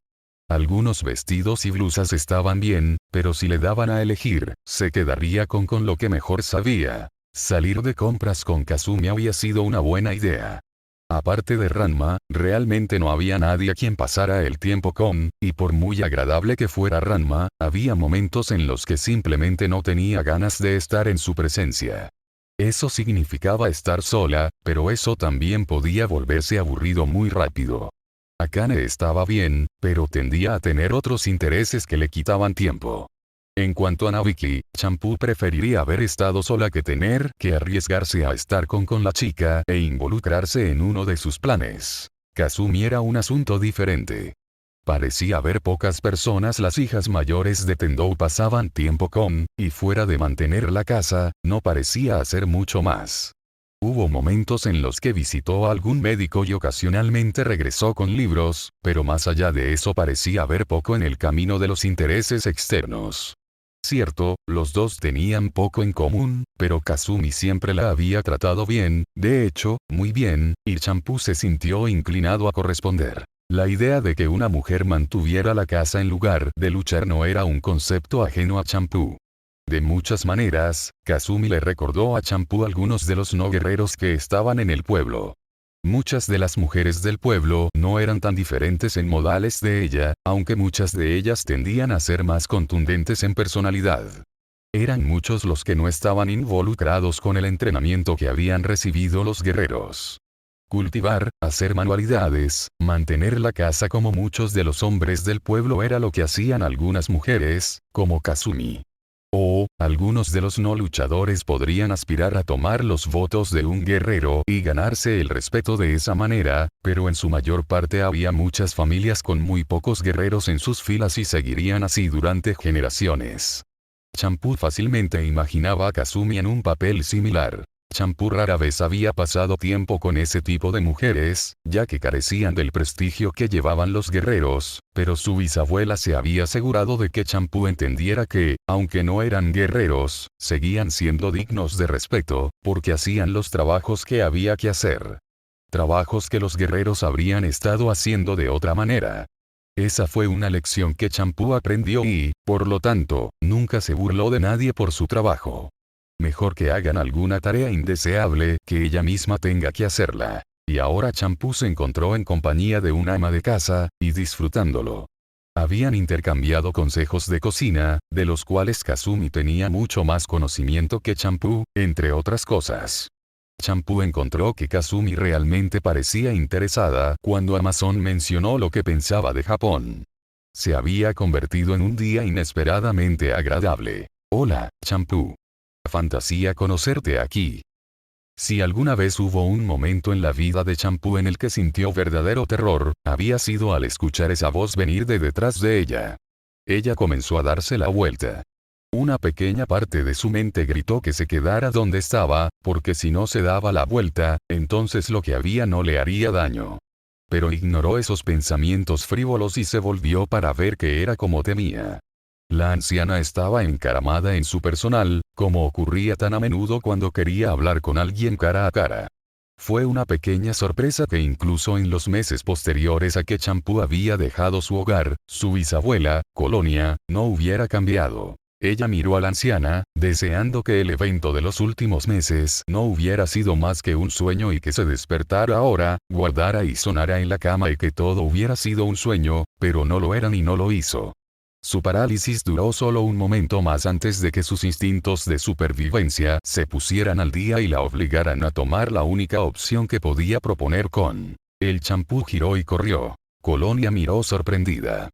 Algunos vestidos y blusas estaban bien, pero si le daban a elegir, se quedaría con lo que mejor sabía. Salir de compras con Kazumi había sido una buena idea. Aparte de Ranma, realmente no había nadie a quien pasara el tiempo con, y por muy agradable que fuera Ranma, había momentos en los que simplemente no tenía ganas de estar en su presencia. Eso significaba estar sola, pero eso también podía volverse aburrido muy rápido. Akane estaba bien, pero tendía a tener otros intereses que le quitaban tiempo. En cuanto a Nabiki, Champú preferiría haber estado sola que tener que arriesgarse a estar con la chica e involucrarse en uno de sus planes. Kazumi era un asunto diferente. Parecía haber pocas personas. Las hijas mayores de Tendou pasaban tiempo con, y fuera de mantener la casa, no parecía hacer mucho más. Hubo momentos en los que visitó a algún médico y ocasionalmente regresó con libros, pero más allá de eso parecía haber poco en el camino de los intereses externos. Cierto, los dos tenían poco en común, pero Kazumi siempre la había tratado bien, de hecho, muy bien, y Champú se sintió inclinado a corresponder. La idea de que una mujer mantuviera la casa en lugar de luchar no era un concepto ajeno a Champú. De muchas maneras, Kazumi le recordó a Champú algunos de los no guerreros que estaban en el pueblo. Muchas de las mujeres del pueblo no eran tan diferentes en modales de ella, aunque muchas de ellas tendían a ser más contundentes en personalidad. Eran muchos los que no estaban involucrados con el entrenamiento que habían recibido los guerreros. Cultivar, hacer manualidades, mantener la casa como muchos de los hombres del pueblo era lo que hacían algunas mujeres, como Kazumi. Algunos de los no luchadores podrían aspirar a tomar los votos de un guerrero y ganarse el respeto de esa manera, pero en su mayor parte había muchas familias con muy pocos guerreros en sus filas y seguirían así durante generaciones. Champú fácilmente imaginaba a Kazumi en un papel similar. Champú rara vez había pasado tiempo con ese tipo de mujeres, ya que carecían del prestigio que llevaban los guerreros, pero su bisabuela se había asegurado de que Champú entendiera que, aunque no eran guerreros, seguían siendo dignos de respeto, porque hacían los trabajos que había que hacer. Trabajos que los guerreros habrían estado haciendo de otra manera. Esa fue una lección que Champú aprendió y, por lo tanto, nunca se burló de nadie por su trabajo. Mejor que hagan alguna tarea indeseable que ella misma tenga que hacerla. Y ahora Champú se encontró en compañía de una ama de casa, y disfrutándolo. Habían intercambiado consejos de cocina, de los cuales Kazumi tenía mucho más conocimiento que Champú, entre otras cosas. Champú encontró que Kazumi realmente parecía interesada cuando Amazon mencionó lo que pensaba de Japón. Se había convertido en un día inesperadamente agradable. Hola, Champú. Fantasía conocerte aquí. Si alguna vez hubo un momento en la vida de Champú en el que sintió verdadero terror, había sido al escuchar esa voz venir de detrás de ella. Ella comenzó a darse la vuelta. Una pequeña parte de su mente gritó que se quedara donde estaba, porque si no se daba la vuelta, entonces lo que había no le haría daño. Pero ignoró esos pensamientos frívolos y se volvió para ver que era como temía. La anciana estaba encaramada en su personal, como ocurría tan a menudo cuando quería hablar con alguien cara a cara. Fue una pequeña sorpresa que incluso en los meses posteriores a que Champú había dejado su hogar, su bisabuela, Colonia, no hubiera cambiado. Ella miró a la anciana, deseando que el evento de los últimos meses no hubiera sido más que un sueño y que se despertara ahora, guardara y sonara en la cama y que todo hubiera sido un sueño, pero no lo era ni no lo hizo. Su parálisis duró solo un momento más antes de que sus instintos de supervivencia se pusieran al día y la obligaran a tomar la única opción que podía proponer con. El champú giró y corrió. Colonia miró sorprendida.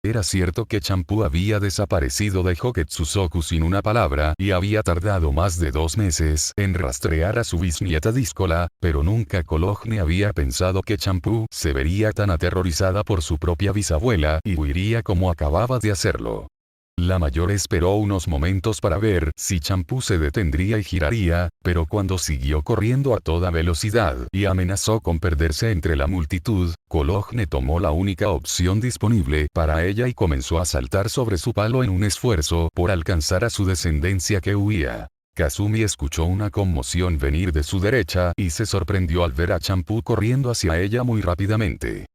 Era cierto que Champú había desaparecido de Hoketsusoku sin una palabra y había tardado más de 2 meses en rastrear a su bisnieta díscola, pero nunca Cologne había pensado que Champú se vería tan aterrorizada por su propia bisabuela y huiría como acababa de hacerlo. La mayor esperó unos momentos para ver si Champú se detendría y giraría, pero cuando siguió corriendo a toda velocidad y amenazó con perderse entre la multitud, Cologne tomó la única opción disponible para ella y comenzó a saltar sobre su palo en un esfuerzo por alcanzar a su descendencia que huía. Kazumi escuchó una conmoción venir de su derecha y se sorprendió al ver a Champú corriendo hacia ella muy rápidamente.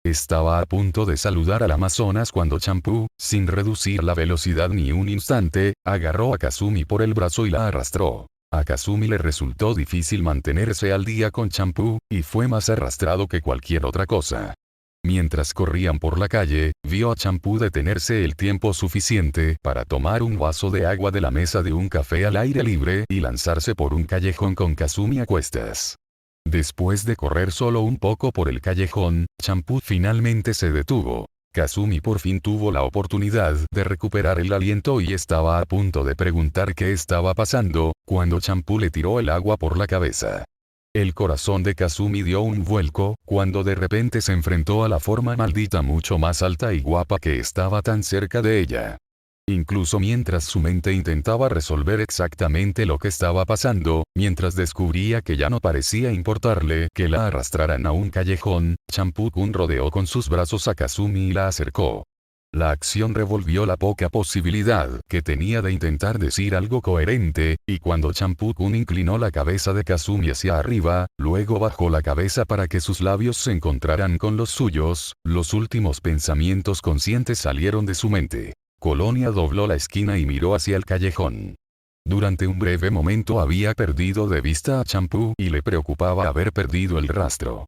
Estaba a punto de saludar al Amazonas cuando Champú, sin reducir la velocidad ni un instante, agarró a Kazumi por el brazo y la arrastró. A Kazumi le resultó difícil mantenerse al día con Champú, y fue más arrastrado que cualquier otra cosa. Mientras corrían por la calle, vio a Champú detenerse el tiempo suficiente para tomar un vaso de agua de la mesa de un café al aire libre y lanzarse por un callejón con Kazumi a cuestas. Después de correr solo un poco por el callejón, Champú finalmente se detuvo. Kazumi por fin tuvo la oportunidad de recuperar el aliento y estaba a punto de preguntar qué estaba pasando, cuando Champú le tiró el agua por la cabeza. El corazón de Kazumi dio un vuelco, cuando de repente se enfrentó a la forma maldita mucho más alta y guapa que estaba tan cerca de ella. Incluso mientras su mente intentaba resolver exactamente lo que estaba pasando, mientras descubría que ya no parecía importarle que la arrastraran a un callejón, Champú-kun rodeó con sus brazos a Kazumi y la acercó. La acción revolvió la poca posibilidad que tenía de intentar decir algo coherente, y cuando Champú-kun inclinó la cabeza de Kazumi hacia arriba, luego bajó la cabeza para que sus labios se encontraran con los suyos, los últimos pensamientos conscientes salieron de su mente. Colonia dobló la esquina y miró hacia el callejón. Durante un breve momento había perdido de vista a Champú y le preocupaba haber perdido el rastro.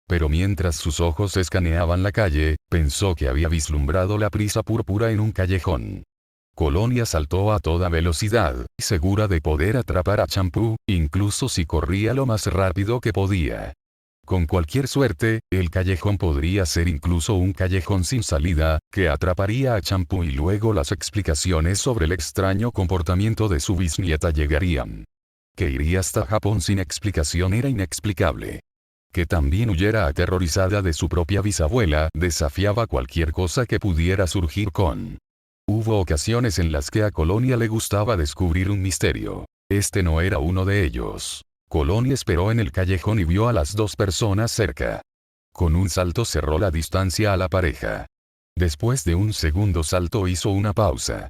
Pero mientras sus ojos escaneaban la calle, pensó que había vislumbrado la prisa púrpura en un callejón. Colonia saltó a toda velocidad, segura de poder atrapar a Champú, incluso si corría lo más rápido que podía. Con cualquier suerte, el callejón podría ser incluso un callejón sin salida, que atraparía a Champú y luego las explicaciones sobre el extraño comportamiento de su bisnieta llegarían. Que iría hasta Japón sin explicación era inexplicable. Que también huyera aterrorizada de su propia bisabuela desafiaba cualquier cosa que pudiera surgir con. Hubo ocasiones en las que a Colonia le gustaba descubrir un misterio. Este no era uno de ellos. Colonia esperó en el callejón y vio a las dos personas cerca. Con un salto cerró la distancia a la pareja. Después de un segundo salto hizo una pausa.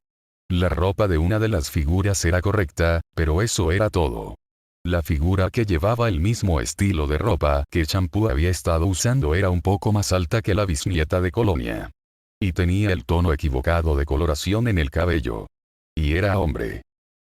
La ropa de una de las figuras era correcta, pero eso era todo. La figura que llevaba el mismo estilo de ropa que Champú había estado usando era un poco más alta que la bisnieta de Colonia. Y tenía el tono equivocado de coloración en el cabello. Y era hombre.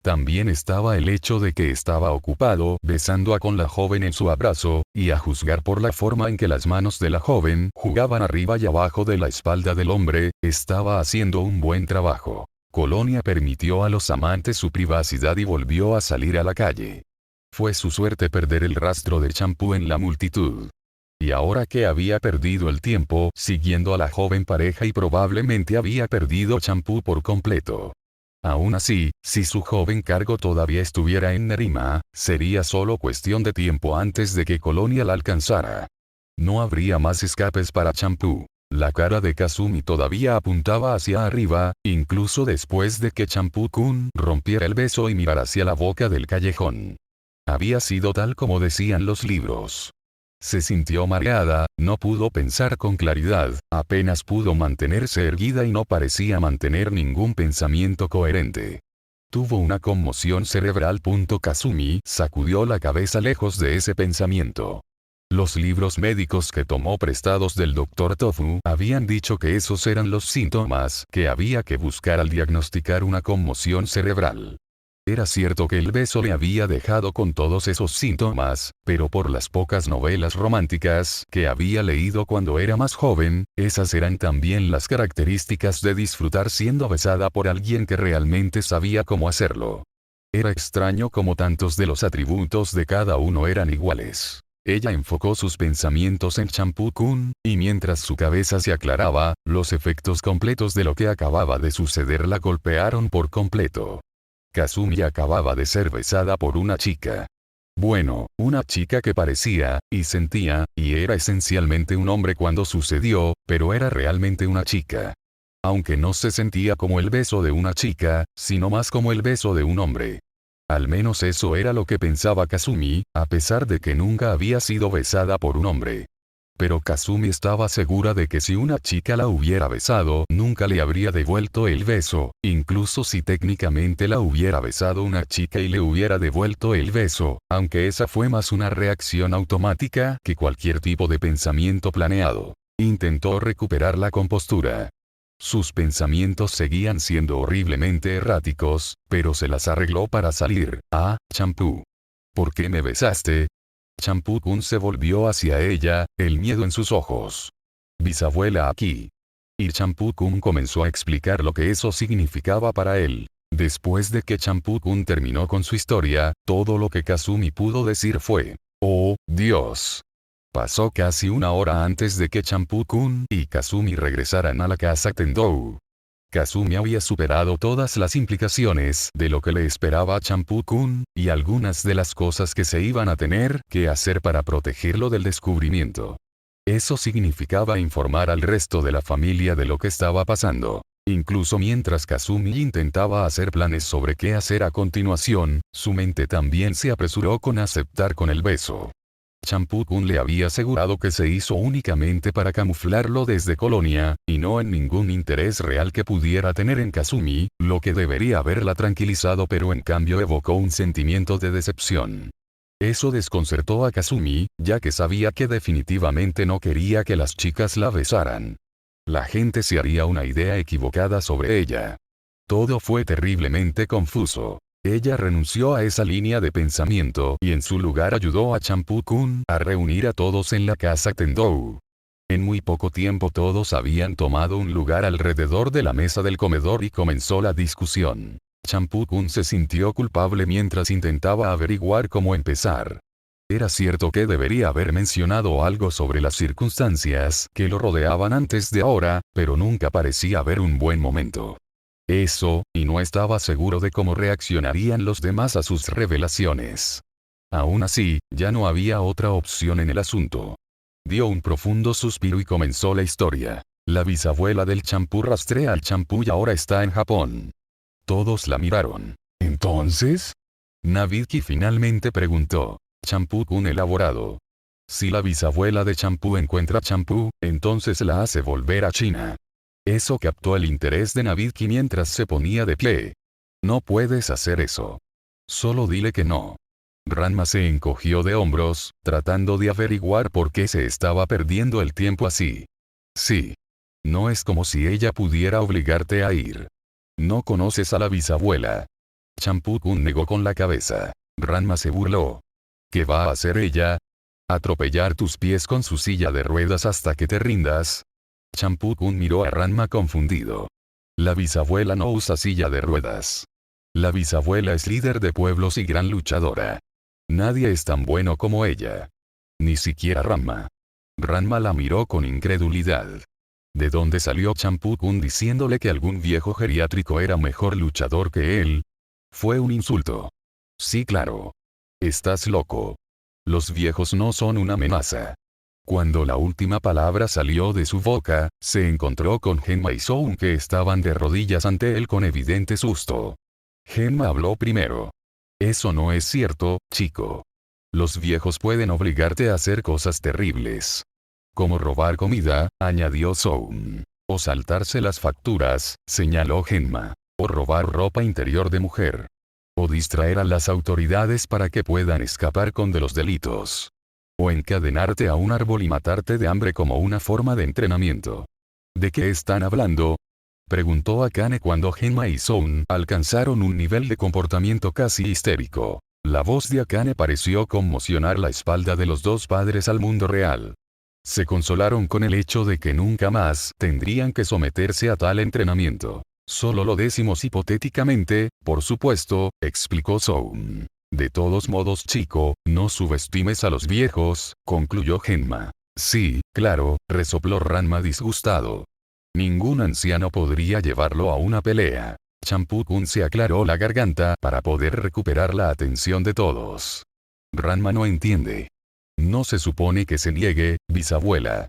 También estaba el hecho de que estaba ocupado besando a con la joven en su abrazo, y a juzgar por la forma en que las manos de la joven jugaban arriba y abajo de la espalda del hombre, estaba haciendo un buen trabajo. Colonia permitió a los amantes su privacidad y volvió a salir a la calle. Fue su suerte perder el rastro de Champú en la multitud. Y ahora que había perdido el tiempo siguiendo a la joven pareja y probablemente había perdido Champú por completo. Aún así, si su joven cargo todavía estuviera en Nerima, sería solo cuestión de tiempo antes de que Colonia la alcanzara. No habría más escapes para Champú. La cara de Kazumi todavía apuntaba hacia arriba, incluso después de que Champú-kun rompiera el beso y mirara hacia la boca del callejón. Había sido tal como decían los libros. Se sintió mareada, no pudo pensar con claridad, apenas pudo mantenerse erguida y no parecía mantener ningún pensamiento coherente. Tuvo una conmoción cerebral. Kazumi sacudió la cabeza lejos de ese pensamiento. Los libros médicos que tomó prestados del Dr. Tofu habían dicho que esos eran los síntomas que había que buscar al diagnosticar una conmoción cerebral. Era cierto que el beso le había dejado con todos esos síntomas, pero por las pocas novelas románticas que había leído cuando era más joven, esas eran también las características de disfrutar siendo besada por alguien que realmente sabía cómo hacerlo. Era extraño como tantos de los atributos de cada uno eran iguales. Ella enfocó sus pensamientos en Champú-kun, y mientras su cabeza se aclaraba, los efectos completos de lo que acababa de suceder la golpearon por completo. Kazumi acababa de ser besada por una chica. Bueno, una chica que parecía, y sentía, y era esencialmente un hombre cuando sucedió, pero era realmente una chica. Aunque no se sentía como el beso de una chica, sino más como el beso de un hombre. Al menos eso era lo que pensaba Kazumi, a pesar de que nunca había sido besada por un hombre. Pero Kazumi estaba segura de que si una chica la hubiera besado, nunca le habría devuelto el beso, incluso si técnicamente la hubiera besado una chica y le hubiera devuelto el beso, aunque esa fue más una reacción automática que cualquier tipo de pensamiento planeado. Intentó recuperar la compostura. Sus pensamientos seguían siendo horriblemente erráticos, pero se las arregló para salir. Ah, Champú. ¿Por qué me besaste? Champú-kun se volvió hacia ella, el miedo en sus ojos. Bisabuela aquí. Y Champú-kun comenzó a explicar lo que eso significaba para él. Después de que Champú-kun terminó con su historia, todo lo que Kazumi pudo decir fue: ¡Oh, Dios! Pasó casi una hora antes de que Champú-kun y Kazumi regresaran a la casa Tendou. Kazumi había superado todas las implicaciones de lo que le esperaba a Champú-kun, y algunas de las cosas que se iban a tener que hacer para protegerlo del descubrimiento. Eso significaba informar al resto de la familia de lo que estaba pasando. Incluso mientras Kazumi intentaba hacer planes sobre qué hacer a continuación, su mente también se apresuró con aceptar con el beso. Champú-kun le había asegurado que se hizo únicamente para camuflarlo desde Colonia, y no en ningún interés real que pudiera tener en Kazumi, lo que debería haberla tranquilizado, pero en cambio evocó un sentimiento de decepción. Eso desconcertó a Kazumi, ya que sabía que definitivamente no quería que las chicas la besaran. La gente se haría una idea equivocada sobre ella. Todo fue terriblemente confuso. Ella renunció a esa línea de pensamiento y en su lugar ayudó a Champú-kun a reunir a todos en la casa Tendou. En muy poco tiempo todos habían tomado un lugar alrededor de la mesa del comedor y comenzó la discusión. Champú-kun se sintió culpable mientras intentaba averiguar cómo empezar. Era cierto que debería haber mencionado algo sobre las circunstancias que lo rodeaban antes de ahora, pero nunca parecía haber un buen momento. Eso, y no estaba seguro de cómo reaccionarían los demás a sus revelaciones. Aún así, ya no había otra opción en el asunto. Dio un profundo suspiro y comenzó la historia. La bisabuela del champú rastrea al champú y ahora está en Japón. Todos la miraron. ¿Entonces? Nabitki finalmente preguntó. Champú-kun elaborado. Si la bisabuela de Champú encuentra Champú, entonces la hace volver a China. Eso captó el interés de Nabitki mientras se ponía de pie. No puedes hacer eso. Solo dile que no. Ranma se encogió de hombros, tratando de averiguar por qué se estaba perdiendo el tiempo así. Sí. No es como si ella pudiera obligarte a ir. No conoces a la bisabuela. Champú-kun negó con la cabeza. Ranma se burló. ¿Qué va a hacer ella? ¿Atropellar tus pies con su silla de ruedas hasta que te rindas? Champú-kun miró a Ranma confundido. La bisabuela no usa silla de ruedas. La bisabuela es líder de pueblos y gran luchadora. Nadie es tan bueno como ella. Ni siquiera Ranma. Ranma la miró con incredulidad. ¿De dónde salió Champú-kun diciéndole que algún viejo geriátrico era mejor luchador que él? Fue un insulto. Sí, claro. Estás loco. Los viejos no son una amenaza. Cuando la última palabra salió de su boca, se encontró con Genma y Soun, que estaban de rodillas ante él con evidente susto. Genma habló primero. Eso no es cierto, chico. Los viejos pueden obligarte a hacer cosas terribles. Como robar comida, añadió Soun. O saltarse las facturas, señaló Genma. O robar ropa interior de mujer. O distraer a las autoridades para que puedan escapar con de los delitos. O encadenarte a un árbol y matarte de hambre como una forma de entrenamiento. ¿De qué están hablando? Preguntó Akane cuando Genma y Soun alcanzaron un nivel de comportamiento casi histérico. La voz de Akane pareció conmocionar la espalda de los dos padres al mundo real. Se consolaron con el hecho de que nunca más tendrían que someterse a tal entrenamiento. Solo lo decimos hipotéticamente, por supuesto, explicó Soun. De todos modos, chico, no subestimes a los viejos, concluyó Genma. Sí, claro, resopló Ranma disgustado. Ningún anciano podría llevarlo a una pelea. Champú-kun se aclaró la garganta para poder recuperar la atención de todos. Ranma no entiende. No se supone que se niegue, bisabuela.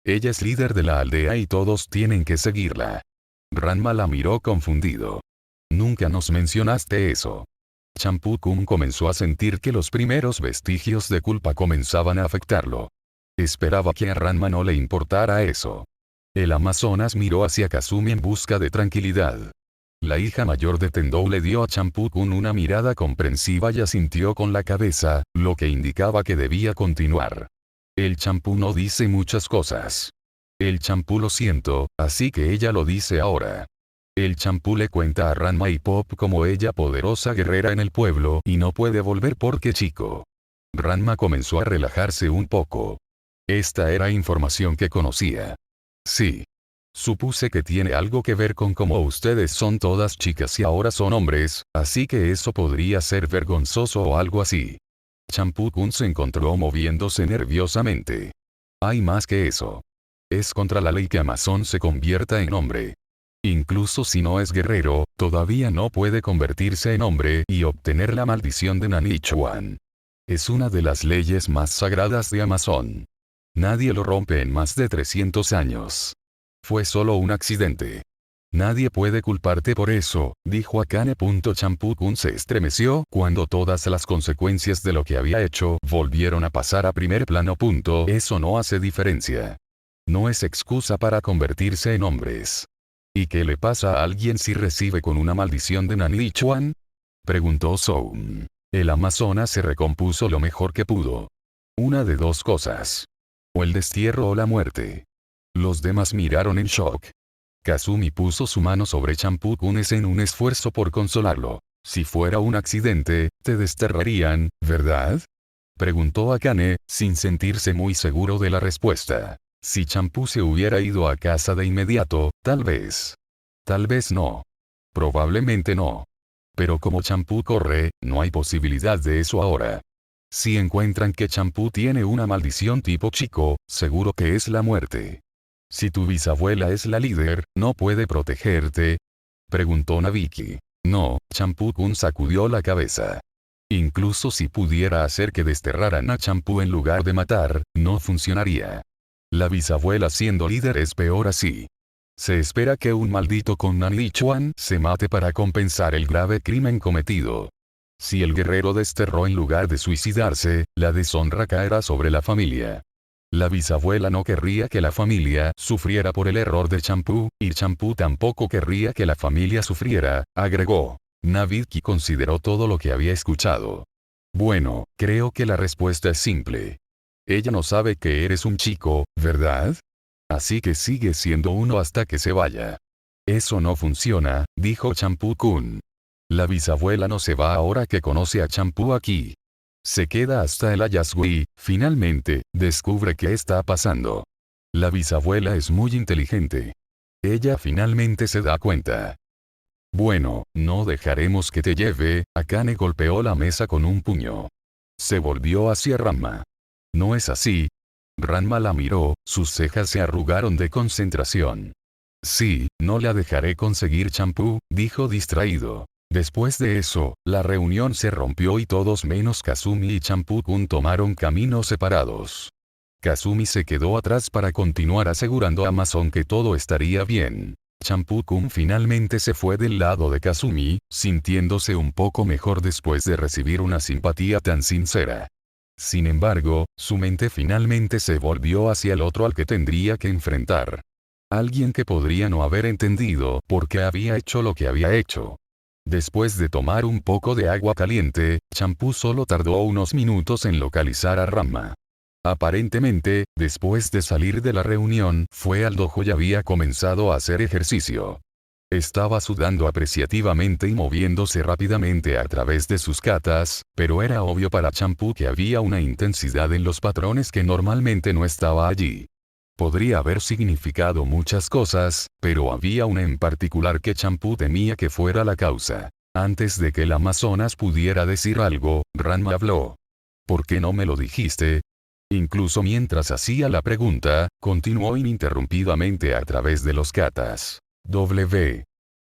Ella es líder de la aldea y todos tienen que seguirla. Ranma la miró confundido. Nunca nos mencionaste eso. Champú-kun comenzó a sentir que los primeros vestigios de culpa comenzaban a afectarlo. Esperaba que a Ranma no le importara eso. El Amazonas miró hacia Kazumi en busca de tranquilidad. La hija mayor de Tendou le dio a Champú-kun una mirada comprensiva y asintió con la cabeza, lo que indicaba que debía continuar. El champú no dice muchas cosas. El champú lo siento, así que ella lo dice ahora. El champú le cuenta a Ranma y Pop como ella poderosa guerrera en el pueblo y no puede volver porque chico. Ranma comenzó a relajarse un poco. Esta era información que conocía. Sí. Supuse que tiene algo que ver con cómo ustedes son todas chicas y ahora son hombres, así que eso podría ser vergonzoso o algo así. Champú-kun se encontró moviéndose nerviosamente. Hay más que eso. Es contra la ley que Amazon se convierta en hombre. Incluso si no es guerrero, todavía no puede convertirse en hombre y obtener la maldición de Nanichuan. Es una de las leyes más sagradas de Amazon. Nadie lo rompe en más de 300 años. Fue solo un accidente. Nadie puede culparte por eso, dijo Akane. Champú-kun se estremeció cuando todas las consecuencias de lo que había hecho volvieron a pasar a primer plano. Eso no hace diferencia. No es excusa para convertirse en hombres. ¿Y qué le pasa a alguien si recibe con una maldición de Nanichuan? Preguntó Soun. El Amazonas se recompuso lo mejor que pudo. Una de dos cosas. O el destierro o la muerte. Los demás miraron en shock. Kazumi puso su mano sobre Champú-kun en un esfuerzo por consolarlo. Si fuera un accidente, te desterrarían, ¿verdad? Preguntó Akane, sin sentirse muy seguro de la respuesta. Si Champú se hubiera ido a casa de inmediato, tal vez. Tal vez no. Probablemente no. Pero como Champú corre, no hay posibilidad de eso ahora. Si encuentran que Champú tiene una maldición tipo chico, seguro que es la muerte. Si tu bisabuela es la líder, ¿no puede protegerte? Preguntó Nabiki. No, Champú-kun sacudió la cabeza. Incluso si pudiera hacer que desterraran a Champú en lugar de matar, no funcionaría. La bisabuela siendo líder es peor así. Se espera que un maldito con Nanichuan se mate para compensar el grave crimen cometido. Si el guerrero desterró en lugar de suicidarse, la deshonra caerá sobre la familia. La bisabuela no querría que la familia sufriera por el error de Champú, y Champú tampoco querría que la familia sufriera, agregó. Nabiki consideró todo lo que había escuchado. Bueno, creo que la respuesta es simple. Ella no sabe que eres un chico, ¿verdad? Así que sigue siendo uno hasta que se vaya. Eso no funciona, dijo Champú-kun. La bisabuela no se va ahora que conoce a Champú aquí. Se queda hasta el hallazgo y, finalmente, descubre qué está pasando. La bisabuela es muy inteligente. Ella finalmente se da cuenta. Bueno, no dejaremos que te lleve. Akane golpeó la mesa con un puño. Se volvió hacia Ranma. ¿No es así? Ranma la miró, sus cejas se arrugaron de concentración. Sí, no la dejaré conseguir Champú, dijo distraído. Después de eso, la reunión se rompió y todos menos Kazumi y Champú-kun tomaron caminos separados. Kazumi se quedó atrás para continuar asegurando a Amazon que todo estaría bien. Champú-kun finalmente se fue del lado de Kazumi, sintiéndose un poco mejor después de recibir una simpatía tan sincera. Sin embargo, su mente finalmente se volvió hacia el otro al que tendría que enfrentar. Alguien que podría no haber entendido por qué había hecho lo que había hecho. Después de tomar un poco de agua caliente, Champú solo tardó unos minutos en localizar a Ranma. Aparentemente, después de salir de la reunión, fue al dojo y había comenzado a hacer ejercicio. Estaba sudando apreciativamente y moviéndose rápidamente a través de sus katas, pero era obvio para Champú que había una intensidad en los patrones que normalmente no estaba allí. Podría haber significado muchas cosas, pero había una en particular que Champú temía que fuera la causa. Antes de que el Amazonas pudiera decir algo, Ranma habló. ¿Por qué no me lo dijiste? Incluso mientras hacía la pregunta, continuó ininterrumpidamente a través de los katas.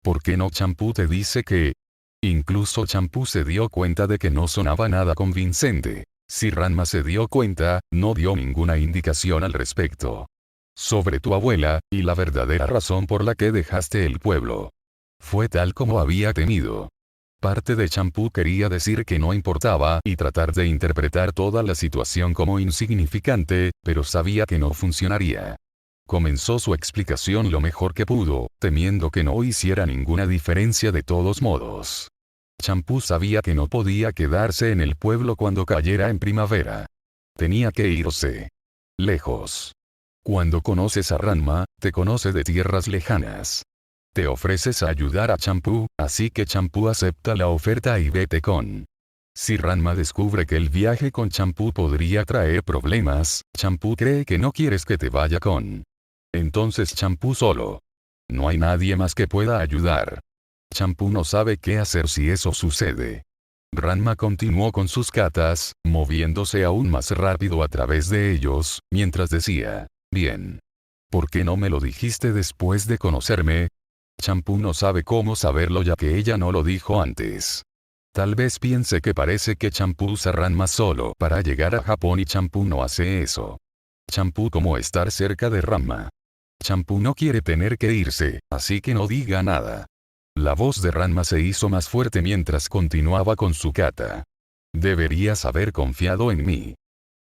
¿Por qué no Champú te dice que? Incluso Champú se dio cuenta de que no sonaba nada convincente. Si Ranma se dio cuenta, no dio ninguna indicación al respecto. Sobre tu abuela, y la verdadera razón por la que dejaste el pueblo. Fue tal como había temido. Parte de Champú quería decir que no importaba y tratar de interpretar toda la situación como insignificante, pero sabía que no funcionaría. Comenzó su explicación lo mejor que pudo, temiendo que no hiciera ninguna diferencia de todos modos. Champú sabía que no podía quedarse en el pueblo cuando cayera en primavera. Tenía que irse lejos. Cuando conoces a Ranma, te conoce de tierras lejanas. Te ofreces a ayudar a Champú, así que Champú acepta la oferta y vete con. Si Ranma descubre que el viaje con Champú podría traer problemas, Champú cree que no quieres que te vaya con. Entonces Champú solo. No hay nadie más que pueda ayudar. Champú no sabe qué hacer si eso sucede. Ranma continuó con sus katas, moviéndose aún más rápido a través de ellos, mientras decía, bien. ¿Por qué no me lo dijiste después de conocerme? Champú no sabe cómo saberlo ya que ella no lo dijo antes. Tal vez piense que parece que Champú usa Ranma solo para llegar a Japón y Champú no hace eso. Champú como estar cerca de Ranma. Champú no quiere tener que irse, así que no diga nada. La voz de Ranma se hizo más fuerte mientras continuaba con su kata. Deberías haber confiado en mí.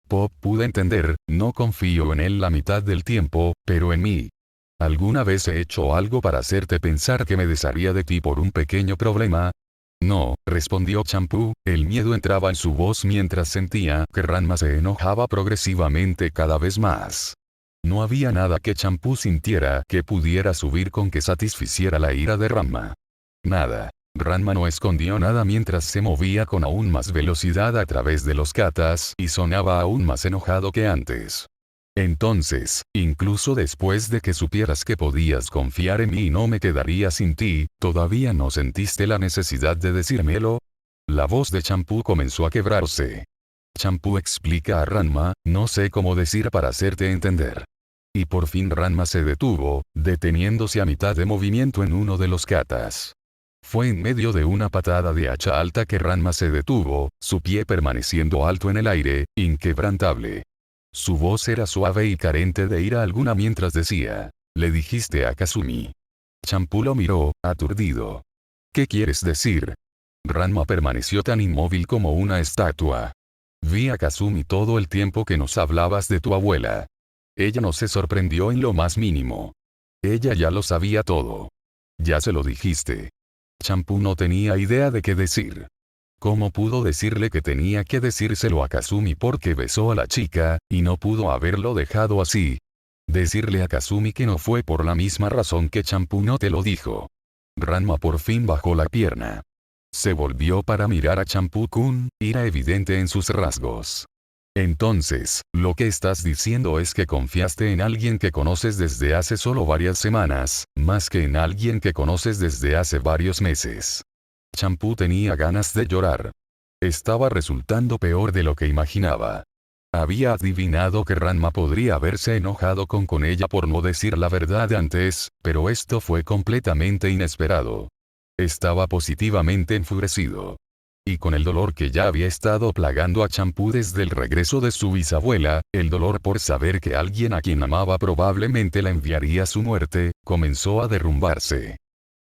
Pop pude entender, no confío en él la mitad del tiempo, pero en mí. ¿Alguna vez he hecho algo para hacerte pensar que me desharía de ti por un pequeño problema? No, respondió Champú, el miedo entraba en su voz mientras sentía que Ranma se enojaba progresivamente cada vez más. No había nada que Champú sintiera que pudiera subir con que satisficiera la ira de Ranma. Nada. Ranma no escondió nada mientras se movía con aún más velocidad a través de los katas y sonaba aún más enojado que antes. Entonces, incluso después de que supieras que podías confiar en mí y no me quedaría sin ti, ¿todavía no sentiste la necesidad de decírmelo? La voz de Champú comenzó a quebrarse. Champú explica a Ranma, no sé cómo decir para hacerte entender. Y por fin Ranma se detuvo, deteniéndose a mitad de movimiento en uno de los katas. Fue en medio de una patada de hacha alta que Ranma se detuvo, su pie permaneciendo alto en el aire, inquebrantable. Su voz era suave y carente de ira alguna mientras decía, le dijiste a Kazumi. Champú lo miró, aturdido. ¿Qué quieres decir? Ranma permaneció tan inmóvil como una estatua. Vi a Kazumi todo el tiempo que nos hablabas de tu abuela. Ella no se sorprendió en lo más mínimo. Ella ya lo sabía todo. Ya se lo dijiste. Champú no tenía idea de qué decir. ¿Cómo pudo decirle que tenía que decírselo a Kazumi porque besó a la chica, y no pudo haberlo dejado así? Decirle a Kazumi que no fue por la misma razón que Champú no te lo dijo. Ranma por fin bajó la pierna. Se volvió para mirar a Champú-kun, ira evidente en sus rasgos. Entonces, lo que estás diciendo es que confiaste en alguien que conoces desde hace solo varias semanas, más que en alguien que conoces desde hace varios meses. Champú tenía ganas de llorar. Estaba resultando peor de lo que imaginaba. Había adivinado que Ranma podría haberse enojado con ella por no decir la verdad antes, pero esto fue completamente inesperado. Estaba positivamente enfurecido. Y con el dolor que ya había estado plagando a Champú desde el regreso de su bisabuela, el dolor por saber que alguien a quien amaba probablemente la enviaría a su muerte, comenzó a derrumbarse.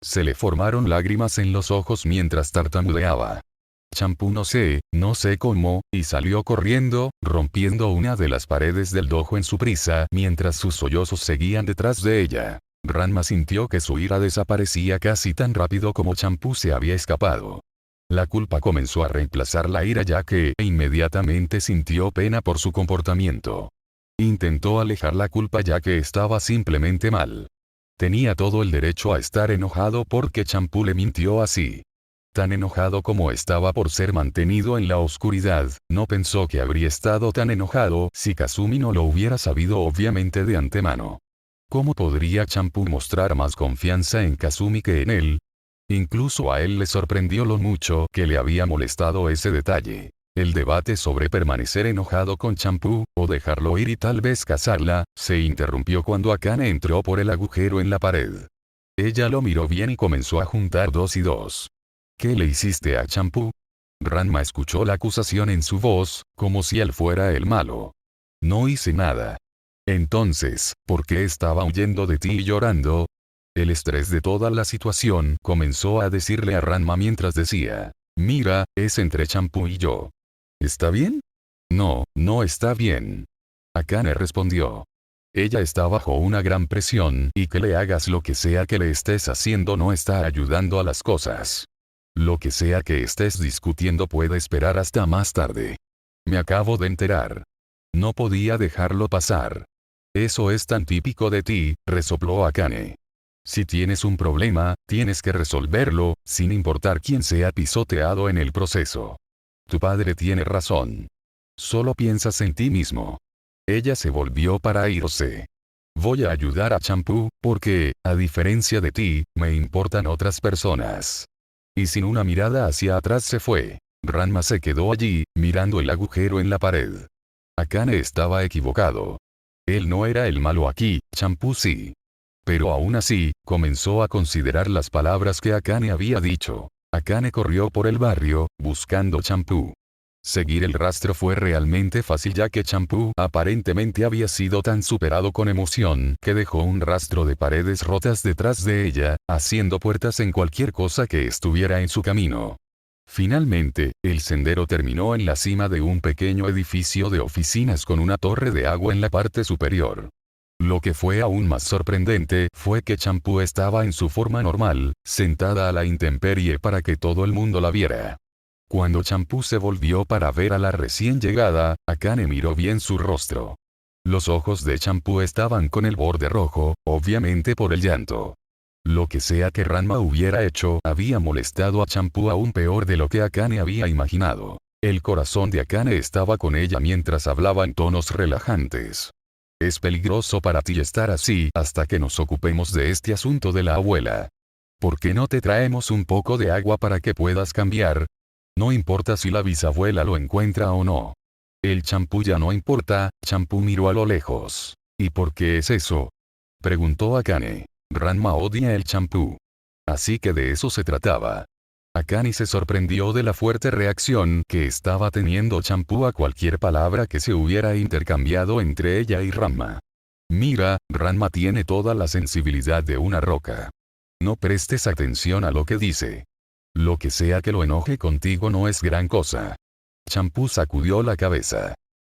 Se le formaron lágrimas en los ojos mientras tartamudeaba. Champú no sé cómo, y salió corriendo, rompiendo una de las paredes del dojo en su prisa mientras sus sollozos seguían detrás de ella. Ranma sintió que su ira desaparecía casi tan rápido como Champú se había escapado. La culpa comenzó a reemplazar la ira ya que inmediatamente sintió pena por su comportamiento. Intentó alejar la culpa ya que estaba simplemente mal. Tenía todo el derecho a estar enojado porque Champú le mintió así. Tan enojado como estaba por ser mantenido en la oscuridad, no pensó que habría estado tan enojado si Kazumi no lo hubiera sabido obviamente de antemano. ¿Cómo podría Champú mostrar más confianza en Kazumi que en él? Incluso a él le sorprendió lo mucho que le había molestado ese detalle. El debate sobre permanecer enojado con Champú, o dejarlo ir y tal vez casarla, se interrumpió cuando Akane entró por el agujero en la pared. Ella lo miró bien y comenzó a juntar 2 y 2. ¿Qué le hiciste a Champú? Ranma escuchó la acusación en su voz, como si él fuera el malo. No hice nada. Entonces, ¿por qué estaba huyendo de ti y llorando? El estrés de toda la situación comenzó a decirle a Ranma mientras decía, mira, es entre Champú y yo. ¿Está bien? No, no está bien. Akane respondió. Ella está bajo una gran presión y que le hagas lo que sea que le estés haciendo no está ayudando a las cosas. Lo que sea que estés discutiendo puede esperar hasta más tarde. Me acabo de enterar. No podía dejarlo pasar. Eso es tan típico de ti, resopló Akane. Si tienes un problema, tienes que resolverlo, sin importar quién sea pisoteado en el proceso. Tu padre tiene razón. Solo piensas en ti mismo. Ella se volvió para irse. Voy a ayudar a Champú, porque, a diferencia de ti, me importan otras personas. Y sin una mirada hacia atrás se fue. Ranma se quedó allí, mirando el agujero en la pared. Akane estaba equivocado. Él no era el malo aquí, Champú sí. Pero aún así, comenzó a considerar las palabras que Akane había dicho. Akane corrió por el barrio, buscando Champú. Seguir el rastro fue realmente fácil ya que Champú aparentemente había sido tan superado con emoción que dejó un rastro de paredes rotas detrás de ella, haciendo puertas en cualquier cosa que estuviera en su camino. Finalmente, el sendero terminó en la cima de un pequeño edificio de oficinas con una torre de agua en la parte superior. Lo que fue aún más sorprendente fue que Champú estaba en su forma normal, sentada a la intemperie para que todo el mundo la viera. Cuando Champú se volvió para ver a la recién llegada, Akane miró bien su rostro. Los ojos de Champú estaban con el borde rojo, obviamente por el llanto. Lo que sea que Ranma hubiera hecho había molestado a Champú aún peor de lo que Akane había imaginado. El corazón de Akane estaba con ella mientras hablaba en tonos relajantes. Es peligroso para ti estar así hasta que nos ocupemos de este asunto de la abuela. ¿Por qué no te traemos un poco de agua para que puedas cambiar? No importa si la bisabuela lo encuentra o no. El Champú ya no importa, Champú miró a lo lejos. ¿Y por qué es eso? Preguntó Akane. Ranma odia el Champú. Así que de eso se trataba. Akane se sorprendió de la fuerte reacción que estaba teniendo Champú a cualquier palabra que se hubiera intercambiado entre ella y Ranma. Mira, Ranma tiene toda la sensibilidad de una roca. No prestes atención a lo que dice. Lo que sea que lo enoje contigo no es gran cosa. Champú sacudió la cabeza.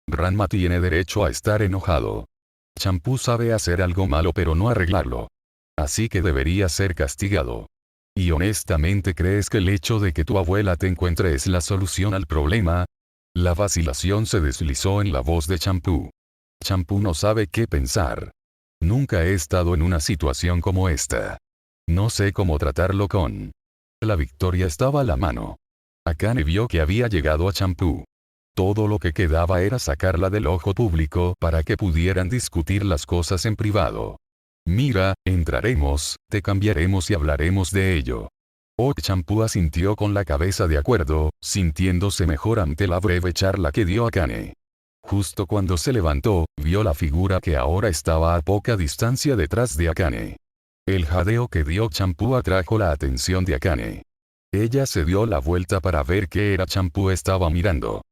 Ranma tiene derecho a estar enojado. Champú sabe hacer algo malo pero no arreglarlo. Así que debería ser castigado. ¿Y honestamente crees que el hecho de que tu abuela te encuentre es la solución al problema? La vacilación se deslizó en la voz de Champú. Champú no sabe qué pensar. Nunca he estado en una situación como esta. No sé cómo tratarlo con. La victoria estaba a la mano. Akane vio que había llegado a Champú. Todo lo que quedaba era sacarla del ojo público para que pudieran discutir las cosas en privado. Mira, entraremos, te cambiaremos y hablaremos de ello. Champú asintió con la cabeza de acuerdo, sintiéndose mejor ante la breve charla que dio Akane. Justo cuando se levantó, vio la figura que ahora estaba a poca distancia detrás de Akane. El jadeo que dio Champú atrajo la atención de Akane. Ella se dio la vuelta para ver qué era Champú estaba mirando.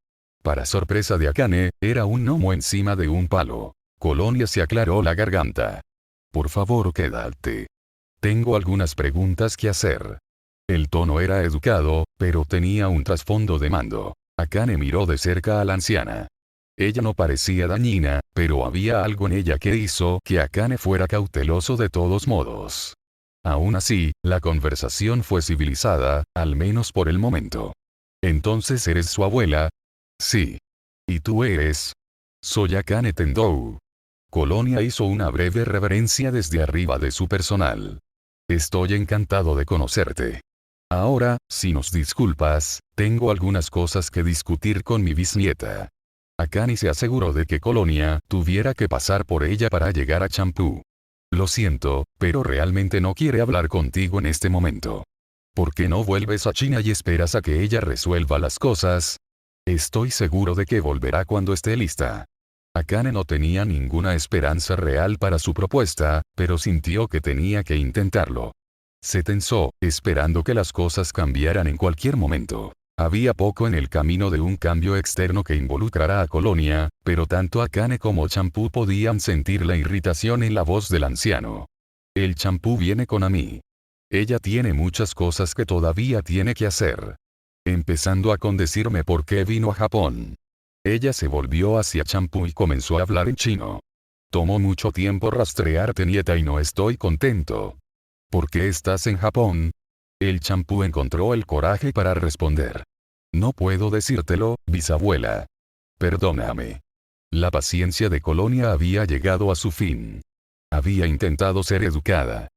Para sorpresa de Akane, era un gnomo encima de un palo. Colonia se aclaró la garganta. Por favor quédate. Tengo algunas preguntas que hacer. El tono era educado, pero tenía un trasfondo de mando. Akane miró de cerca a la anciana. Ella no parecía dañina, pero había algo en ella que hizo que Akane fuera cauteloso de todos modos. Aún así, la conversación fue civilizada, al menos por el momento. ¿Entonces eres su abuela? Sí. ¿Y tú eres? Soy Akane Tendou. Colonia hizo una breve reverencia desde arriba de su personal. Estoy encantado de conocerte. Ahora, si nos disculpas, tengo algunas cosas que discutir con mi bisnieta. Akane se aseguró de que Colonia tuviera que pasar por ella para llegar a Champú. Lo siento, pero realmente no quiere hablar contigo en este momento. ¿Por qué no vuelves a China y esperas a que ella resuelva las cosas? Estoy seguro de que volverá cuando esté lista. Akane no tenía ninguna esperanza real para su propuesta, pero sintió que tenía que intentarlo. Se tensó, esperando que las cosas cambiaran en cualquier momento. Había poco en el camino de un cambio externo que involucrara a Colonia, pero tanto Akane como Champú podían sentir la irritación en la voz del anciano. El Champú viene con Ami. Ella tiene muchas cosas que todavía tiene que hacer. Empezando a condecirme por qué vino a Japón. Ella se volvió hacia Champú y comenzó a hablar en chino. Tomó mucho tiempo rastrearte, nieta, y no estoy contento. ¿Por qué estás en Japón? El Champú encontró el coraje para responder. No puedo decírtelo, bisabuela. Perdóname. La paciencia de Colonia había llegado a su fin. Había intentado ser educada.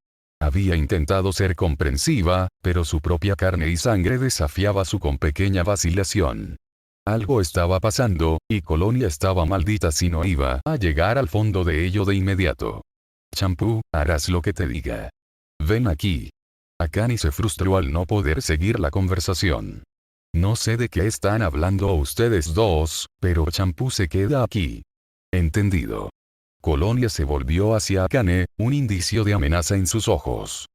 Había intentado ser comprensiva, pero su propia carne y sangre desafiaba su con pequeña vacilación. Algo estaba pasando, y Colonia estaba maldita si no iba a llegar al fondo de ello de inmediato. Champú, harás lo que te diga. Ven aquí. Akane se frustró al no poder seguir la conversación. No sé de qué están hablando ustedes dos, pero Champú se queda aquí. Entendido. Colonia se volvió hacia Akane, un indicio de amenaza en sus ojos.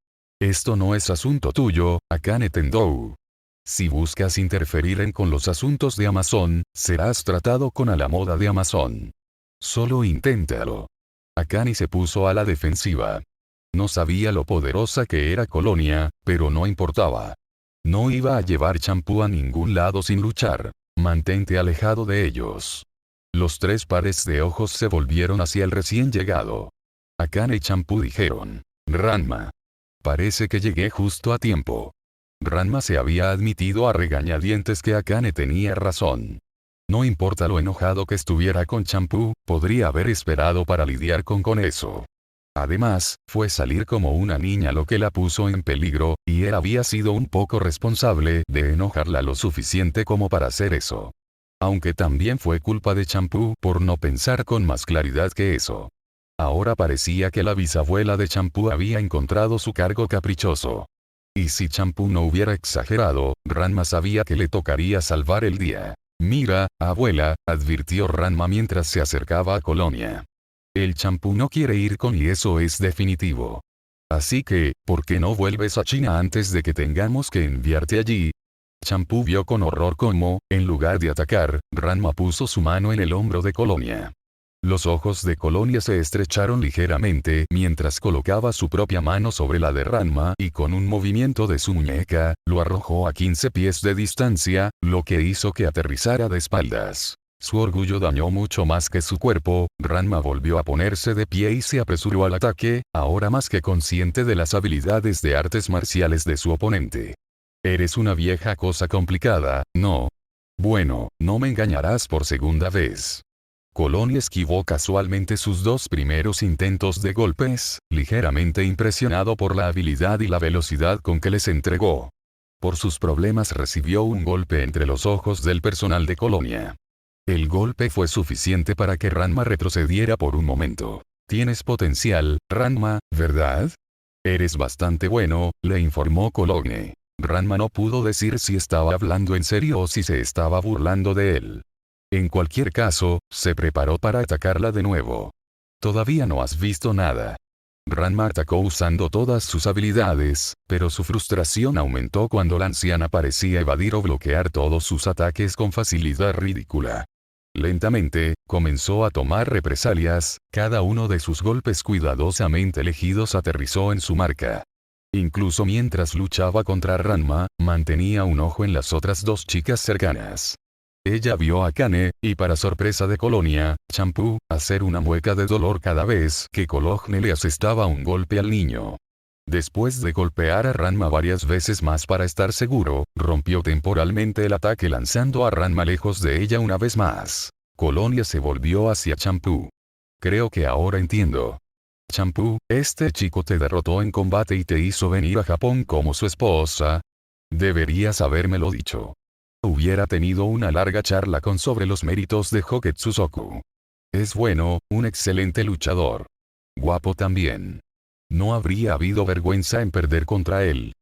Esto no es asunto tuyo, Akane Tendou. Si buscas interferir con los asuntos de Amazon, serás tratado con a la moda de Amazon. Solo inténtalo. Akane se puso a la defensiva. No sabía lo poderosa que era Colonia, pero no importaba. No iba a llevar Champú a ningún lado sin luchar. Mantente alejado de ellos. Los tres pares de ojos se volvieron hacia el recién llegado. Akane y Champú dijeron: Ranma. Parece que llegué justo a tiempo. Ranma se había admitido a regañadientes que Akane tenía razón. No importa lo enojado que estuviera con Champú, podría haber esperado para lidiar con eso. Además, fue salir como una niña lo que la puso en peligro, y él había sido un poco responsable de enojarla lo suficiente como para hacer eso. Aunque también fue culpa de Champú por no pensar con más claridad que eso. Ahora parecía que la bisabuela de Champú había encontrado su cargo caprichoso. Y si Champú no hubiera exagerado, Ranma sabía que le tocaría salvar el día. Mira, abuela, advirtió Ranma mientras se acercaba a Colonia. El Champú no quiere ir con y eso es definitivo. Así que, ¿por qué no vuelves a China antes de que tengamos que enviarte allí? Champú vio con horror cómo, en lugar de atacar, Ranma puso su mano en el hombro de Colonia. Los ojos de Colonia se estrecharon ligeramente mientras colocaba su propia mano sobre la de Ranma y con un movimiento de su muñeca, lo arrojó a 15 pies de distancia, lo que hizo que aterrizara de espaldas. Su orgullo dañó mucho más que su cuerpo. Ranma volvió a ponerse de pie y se apresuró al ataque, ahora más que consciente de las habilidades de artes marciales de su oponente. Eres una vieja cosa complicada, ¿no? Bueno, no me engañarás por segunda vez. Colonia esquivó casualmente sus dos primeros intentos de golpes, ligeramente impresionado por la habilidad y la velocidad con que les entregó. Por sus problemas recibió un golpe entre los ojos del personal de Colonia. El golpe fue suficiente para que Ranma retrocediera por un momento. Tienes potencial, Ranma, ¿verdad? Eres bastante bueno, le informó Cologne. Ranma no pudo decir si estaba hablando en serio o si se estaba burlando de él. En cualquier caso, se preparó para atacarla de nuevo. Todavía no has visto nada. Ranma atacó usando todas sus habilidades, pero su frustración aumentó cuando la anciana parecía evadir o bloquear todos sus ataques con facilidad ridícula. Lentamente, comenzó a tomar represalias, cada uno de sus golpes cuidadosamente elegidos aterrizó en su marca. Incluso mientras luchaba contra Ranma, mantenía un ojo en las otras dos chicas cercanas. Ella vio a Akane, y para sorpresa de Colonia, Champú, hacer una mueca de dolor cada vez que Cologne le asestaba un golpe al niño. Después de golpear a Ranma varias veces más para estar seguro, rompió temporalmente el ataque lanzando a Ranma lejos de ella una vez más. Colonia se volvió hacia Champú. Creo que ahora entiendo. Champú, este chico te derrotó en combate y te hizo venir a Japón como su esposa. Deberías habérmelo dicho. Hubiera tenido una larga charla con sobre los méritos de Hoketsusoku. Es bueno, un excelente luchador. Guapo también. No habría habido vergüenza en perder contra él.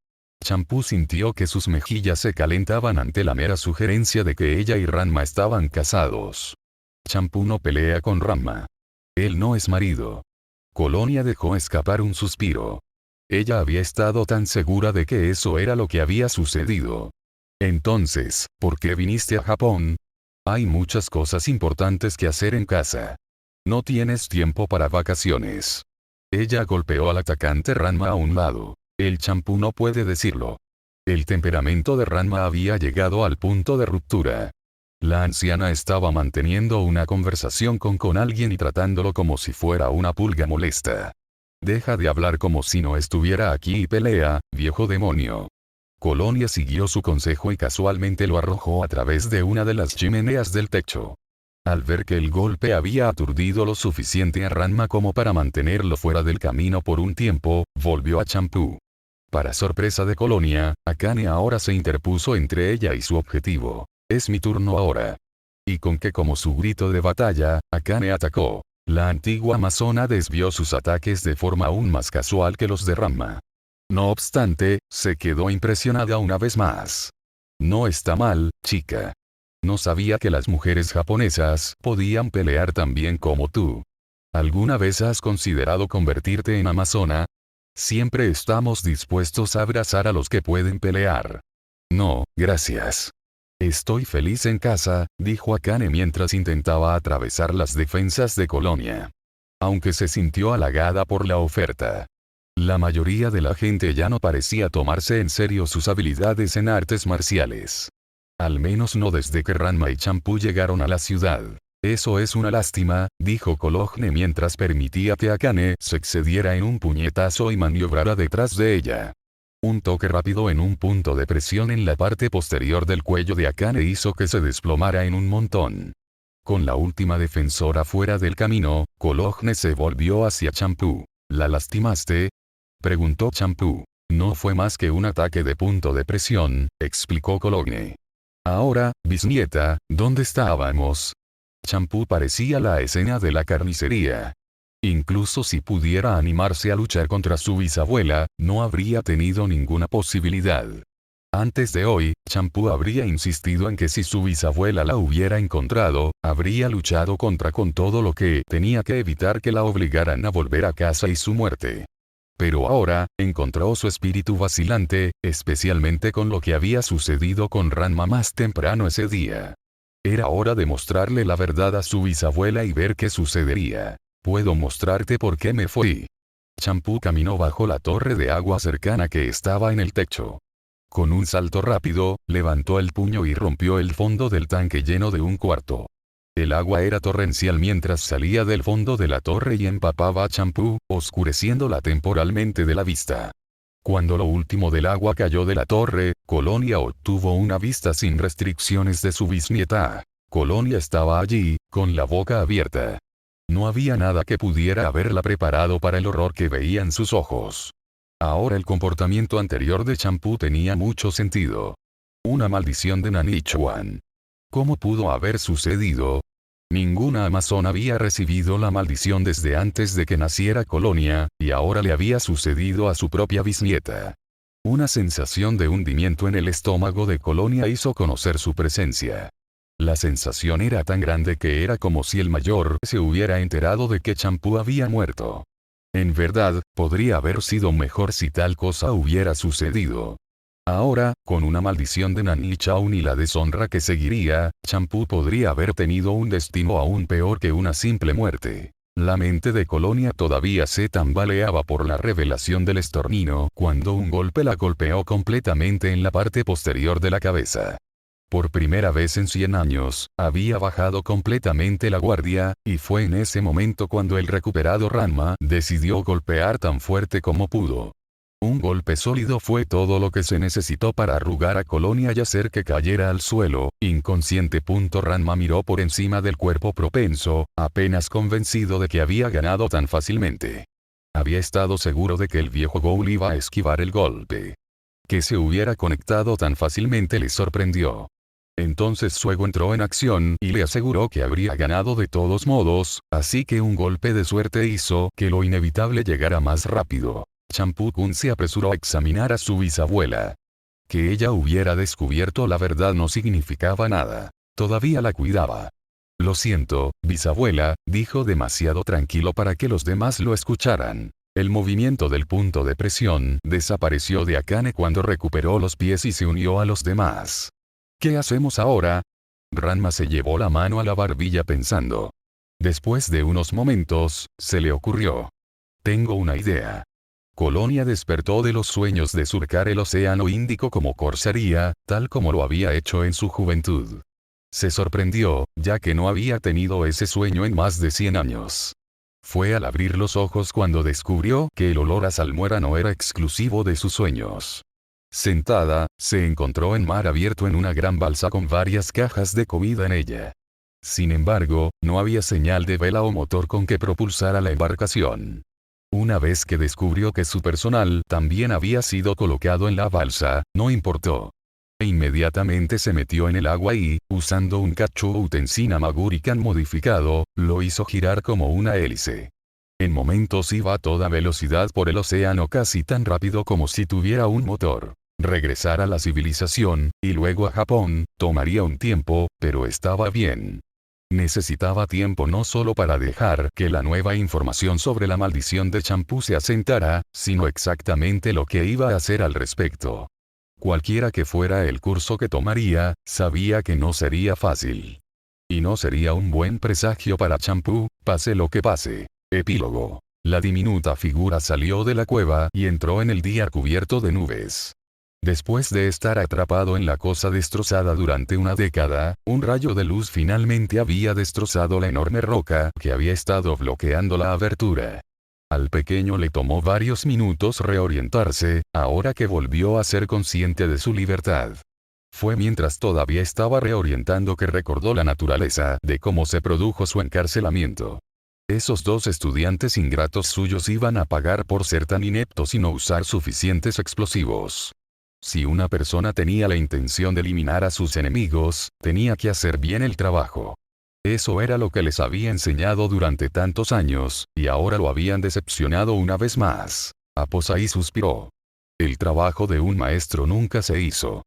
Champú sintió que sus mejillas se calentaban ante la mera sugerencia de que ella y Ranma estaban casados. Champú no pelea con Ranma. Él no es marido. Colonia dejó escapar un suspiro. Ella había estado tan segura de que eso era lo que había sucedido. Entonces, ¿por qué viniste a Japón? Hay muchas cosas importantes que hacer en casa. No tienes tiempo para vacaciones. Ella golpeó al atacante Ranma a un lado. El Champú no puede decirlo. El temperamento de Ranma había llegado al punto de ruptura. La anciana estaba manteniendo una conversación con alguien y tratándolo como si fuera una pulga molesta. Deja de hablar como si no estuviera aquí y pelea, viejo demonio. Colonia siguió su consejo y casualmente lo arrojó a través de una de las chimeneas del techo. Al ver que el golpe había aturdido lo suficiente a Ranma como para mantenerlo fuera del camino por un tiempo, volvió a Champú. Para sorpresa de Colonia, Akane ahora se interpuso entre ella y su objetivo. Es mi turno ahora. Y con que como su grito de batalla, Akane atacó. La antigua amazona desvió sus ataques de forma aún más casual que los de Ranma. No obstante, se quedó impresionada una vez más. No está mal, chica. No sabía que las mujeres japonesas podían pelear tan bien como tú. ¿Alguna vez has considerado convertirte en amazona? Siempre estamos dispuestos a abrazar a los que pueden pelear. No, gracias. Estoy feliz en casa, dijo Akane mientras intentaba atravesar las defensas de Colonia. Aunque se sintió halagada por la oferta. La mayoría de la gente ya no parecía tomarse en serio sus habilidades en artes marciales. Al menos no desde que Ranma y Champú llegaron a la ciudad. Eso es una lástima, dijo Cologne mientras permitía que Akane se excediera en un puñetazo y maniobrara detrás de ella. Un toque rápido en un punto de presión en la parte posterior del cuello de Akane hizo que se desplomara en un montón. Con la última defensora fuera del camino, Cologne se volvió hacia Champú. ¿La lastimaste? Preguntó Champú. No fue más que un ataque de punto de presión, explicó Cologne. Ahora, bisnieta, ¿dónde estábamos? Champú parecía la escena de la carnicería. Incluso si pudiera animarse a luchar contra su bisabuela, no habría tenido ninguna posibilidad. Antes de hoy, Champú habría insistido en que si su bisabuela la hubiera encontrado, habría luchado con todo lo que tenía que evitar que la obligaran a volver a casa y su muerte. Pero ahora, encontró su espíritu vacilante, especialmente con lo que había sucedido con Ranma más temprano ese día. Era hora de mostrarle la verdad a su bisabuela y ver qué sucedería. Puedo mostrarte por qué me fui. Champú caminó bajo la torre de agua cercana que estaba en el techo. Con un salto rápido, levantó el puño y rompió el fondo del tanque lleno de un cuarto. El agua era torrencial mientras salía del fondo de la torre y empapaba a Champú, oscureciéndola temporalmente de la vista. Cuando lo último del agua cayó de la torre, Colonia obtuvo una vista sin restricciones de su bisnieta. Colonia estaba allí, con la boca abierta. No había nada que pudiera haberla preparado para el horror que veían sus ojos. Ahora el comportamiento anterior de Champú tenía mucho sentido. Una maldición de Nanichuan. ¿Cómo pudo haber sucedido? Ninguna amazona había recibido la maldición desde antes de que naciera Colonia, y ahora le había sucedido a su propia bisnieta. Una sensación de hundimiento en el estómago de Colonia hizo conocer su presencia. La sensación era tan grande que era como si el mayor se hubiera enterado de que Champú había muerto. En verdad, podría haber sido mejor si tal cosa hubiera sucedido. Ahora, con una maldición de Nanichaun y la deshonra que seguiría, Champú podría haber tenido un destino aún peor que una simple muerte. La mente de Colonia todavía se tambaleaba por la revelación del estornino cuando un golpe la golpeó completamente en la parte posterior de la cabeza. Por primera vez en 100 años, había bajado completamente la guardia, y fue en ese momento cuando el recuperado Ranma decidió golpear tan fuerte como pudo. Un golpe sólido fue todo lo que se necesitó para arrugar a Colonia y hacer que cayera al suelo, inconsciente. Ranma miró por encima del cuerpo propenso, apenas convencido de que había ganado tan fácilmente. Había estado seguro de que el viejo Ghoul iba a esquivar el golpe. Que se hubiera conectado tan fácilmente le sorprendió. Entonces Suego entró en acción y le aseguró que habría ganado de todos modos, así que un golpe de suerte hizo que lo inevitable llegara más rápido. Champú-kun se apresuró a examinar a su bisabuela. Que ella hubiera descubierto la verdad no significaba nada. Todavía la cuidaba. Lo siento, bisabuela, dijo demasiado tranquilo para que los demás lo escucharan. El movimiento del punto de presión desapareció de Akane cuando recuperó los pies y se unió a los demás. ¿Qué hacemos ahora? Ranma se llevó la mano a la barbilla pensando. Después de unos momentos, se le ocurrió. Tengo una idea. Colonia despertó de los sueños de surcar el océano Índico como corsaría, tal como lo había hecho en su juventud. Se sorprendió, ya que no había tenido ese sueño en más de 100 años. Fue al abrir los ojos cuando descubrió que el olor a salmuera no era exclusivo de sus sueños. Sentada, se encontró en mar abierto en una gran balsa con varias cajas de comida en ella. Sin embargo, no había señal de vela o motor con que propulsara la embarcación. Una vez que descubrió que su personal también había sido colocado en la balsa, no importó. Inmediatamente se metió en el agua y, usando un Kachu Tenshin Magurikan modificado, lo hizo girar como una hélice. En momentos iba a toda velocidad por el océano casi tan rápido como si tuviera un motor. Regresar a la civilización, y luego a Japón, tomaría un tiempo, pero estaba bien. Necesitaba tiempo no solo para dejar que la nueva información sobre la maldición de Champú se asentara, sino exactamente lo que iba a hacer al respecto. Cualquiera que fuera el curso que tomaría, sabía que no sería fácil. Y no sería un buen presagio para Champú, pase lo que pase. Epílogo. La diminuta figura salió de la cueva y entró en el día cubierto de nubes. Después de estar atrapado en la cosa destrozada durante una década, un rayo de luz finalmente había destrozado la enorme roca que había estado bloqueando la abertura. Al pequeño le tomó varios minutos reorientarse, ahora que volvió a ser consciente de su libertad. Fue mientras todavía estaba reorientando que recordó la naturaleza de cómo se produjo su encarcelamiento. Esos dos estudiantes ingratos suyos iban a pagar por ser tan ineptos y no usar suficientes explosivos. Si una persona tenía la intención de eliminar a sus enemigos, tenía que hacer bien el trabajo. Eso era lo que les había enseñado durante tantos años, y ahora lo habían decepcionado una vez más. Aposai suspiró. El trabajo de un maestro nunca se hizo.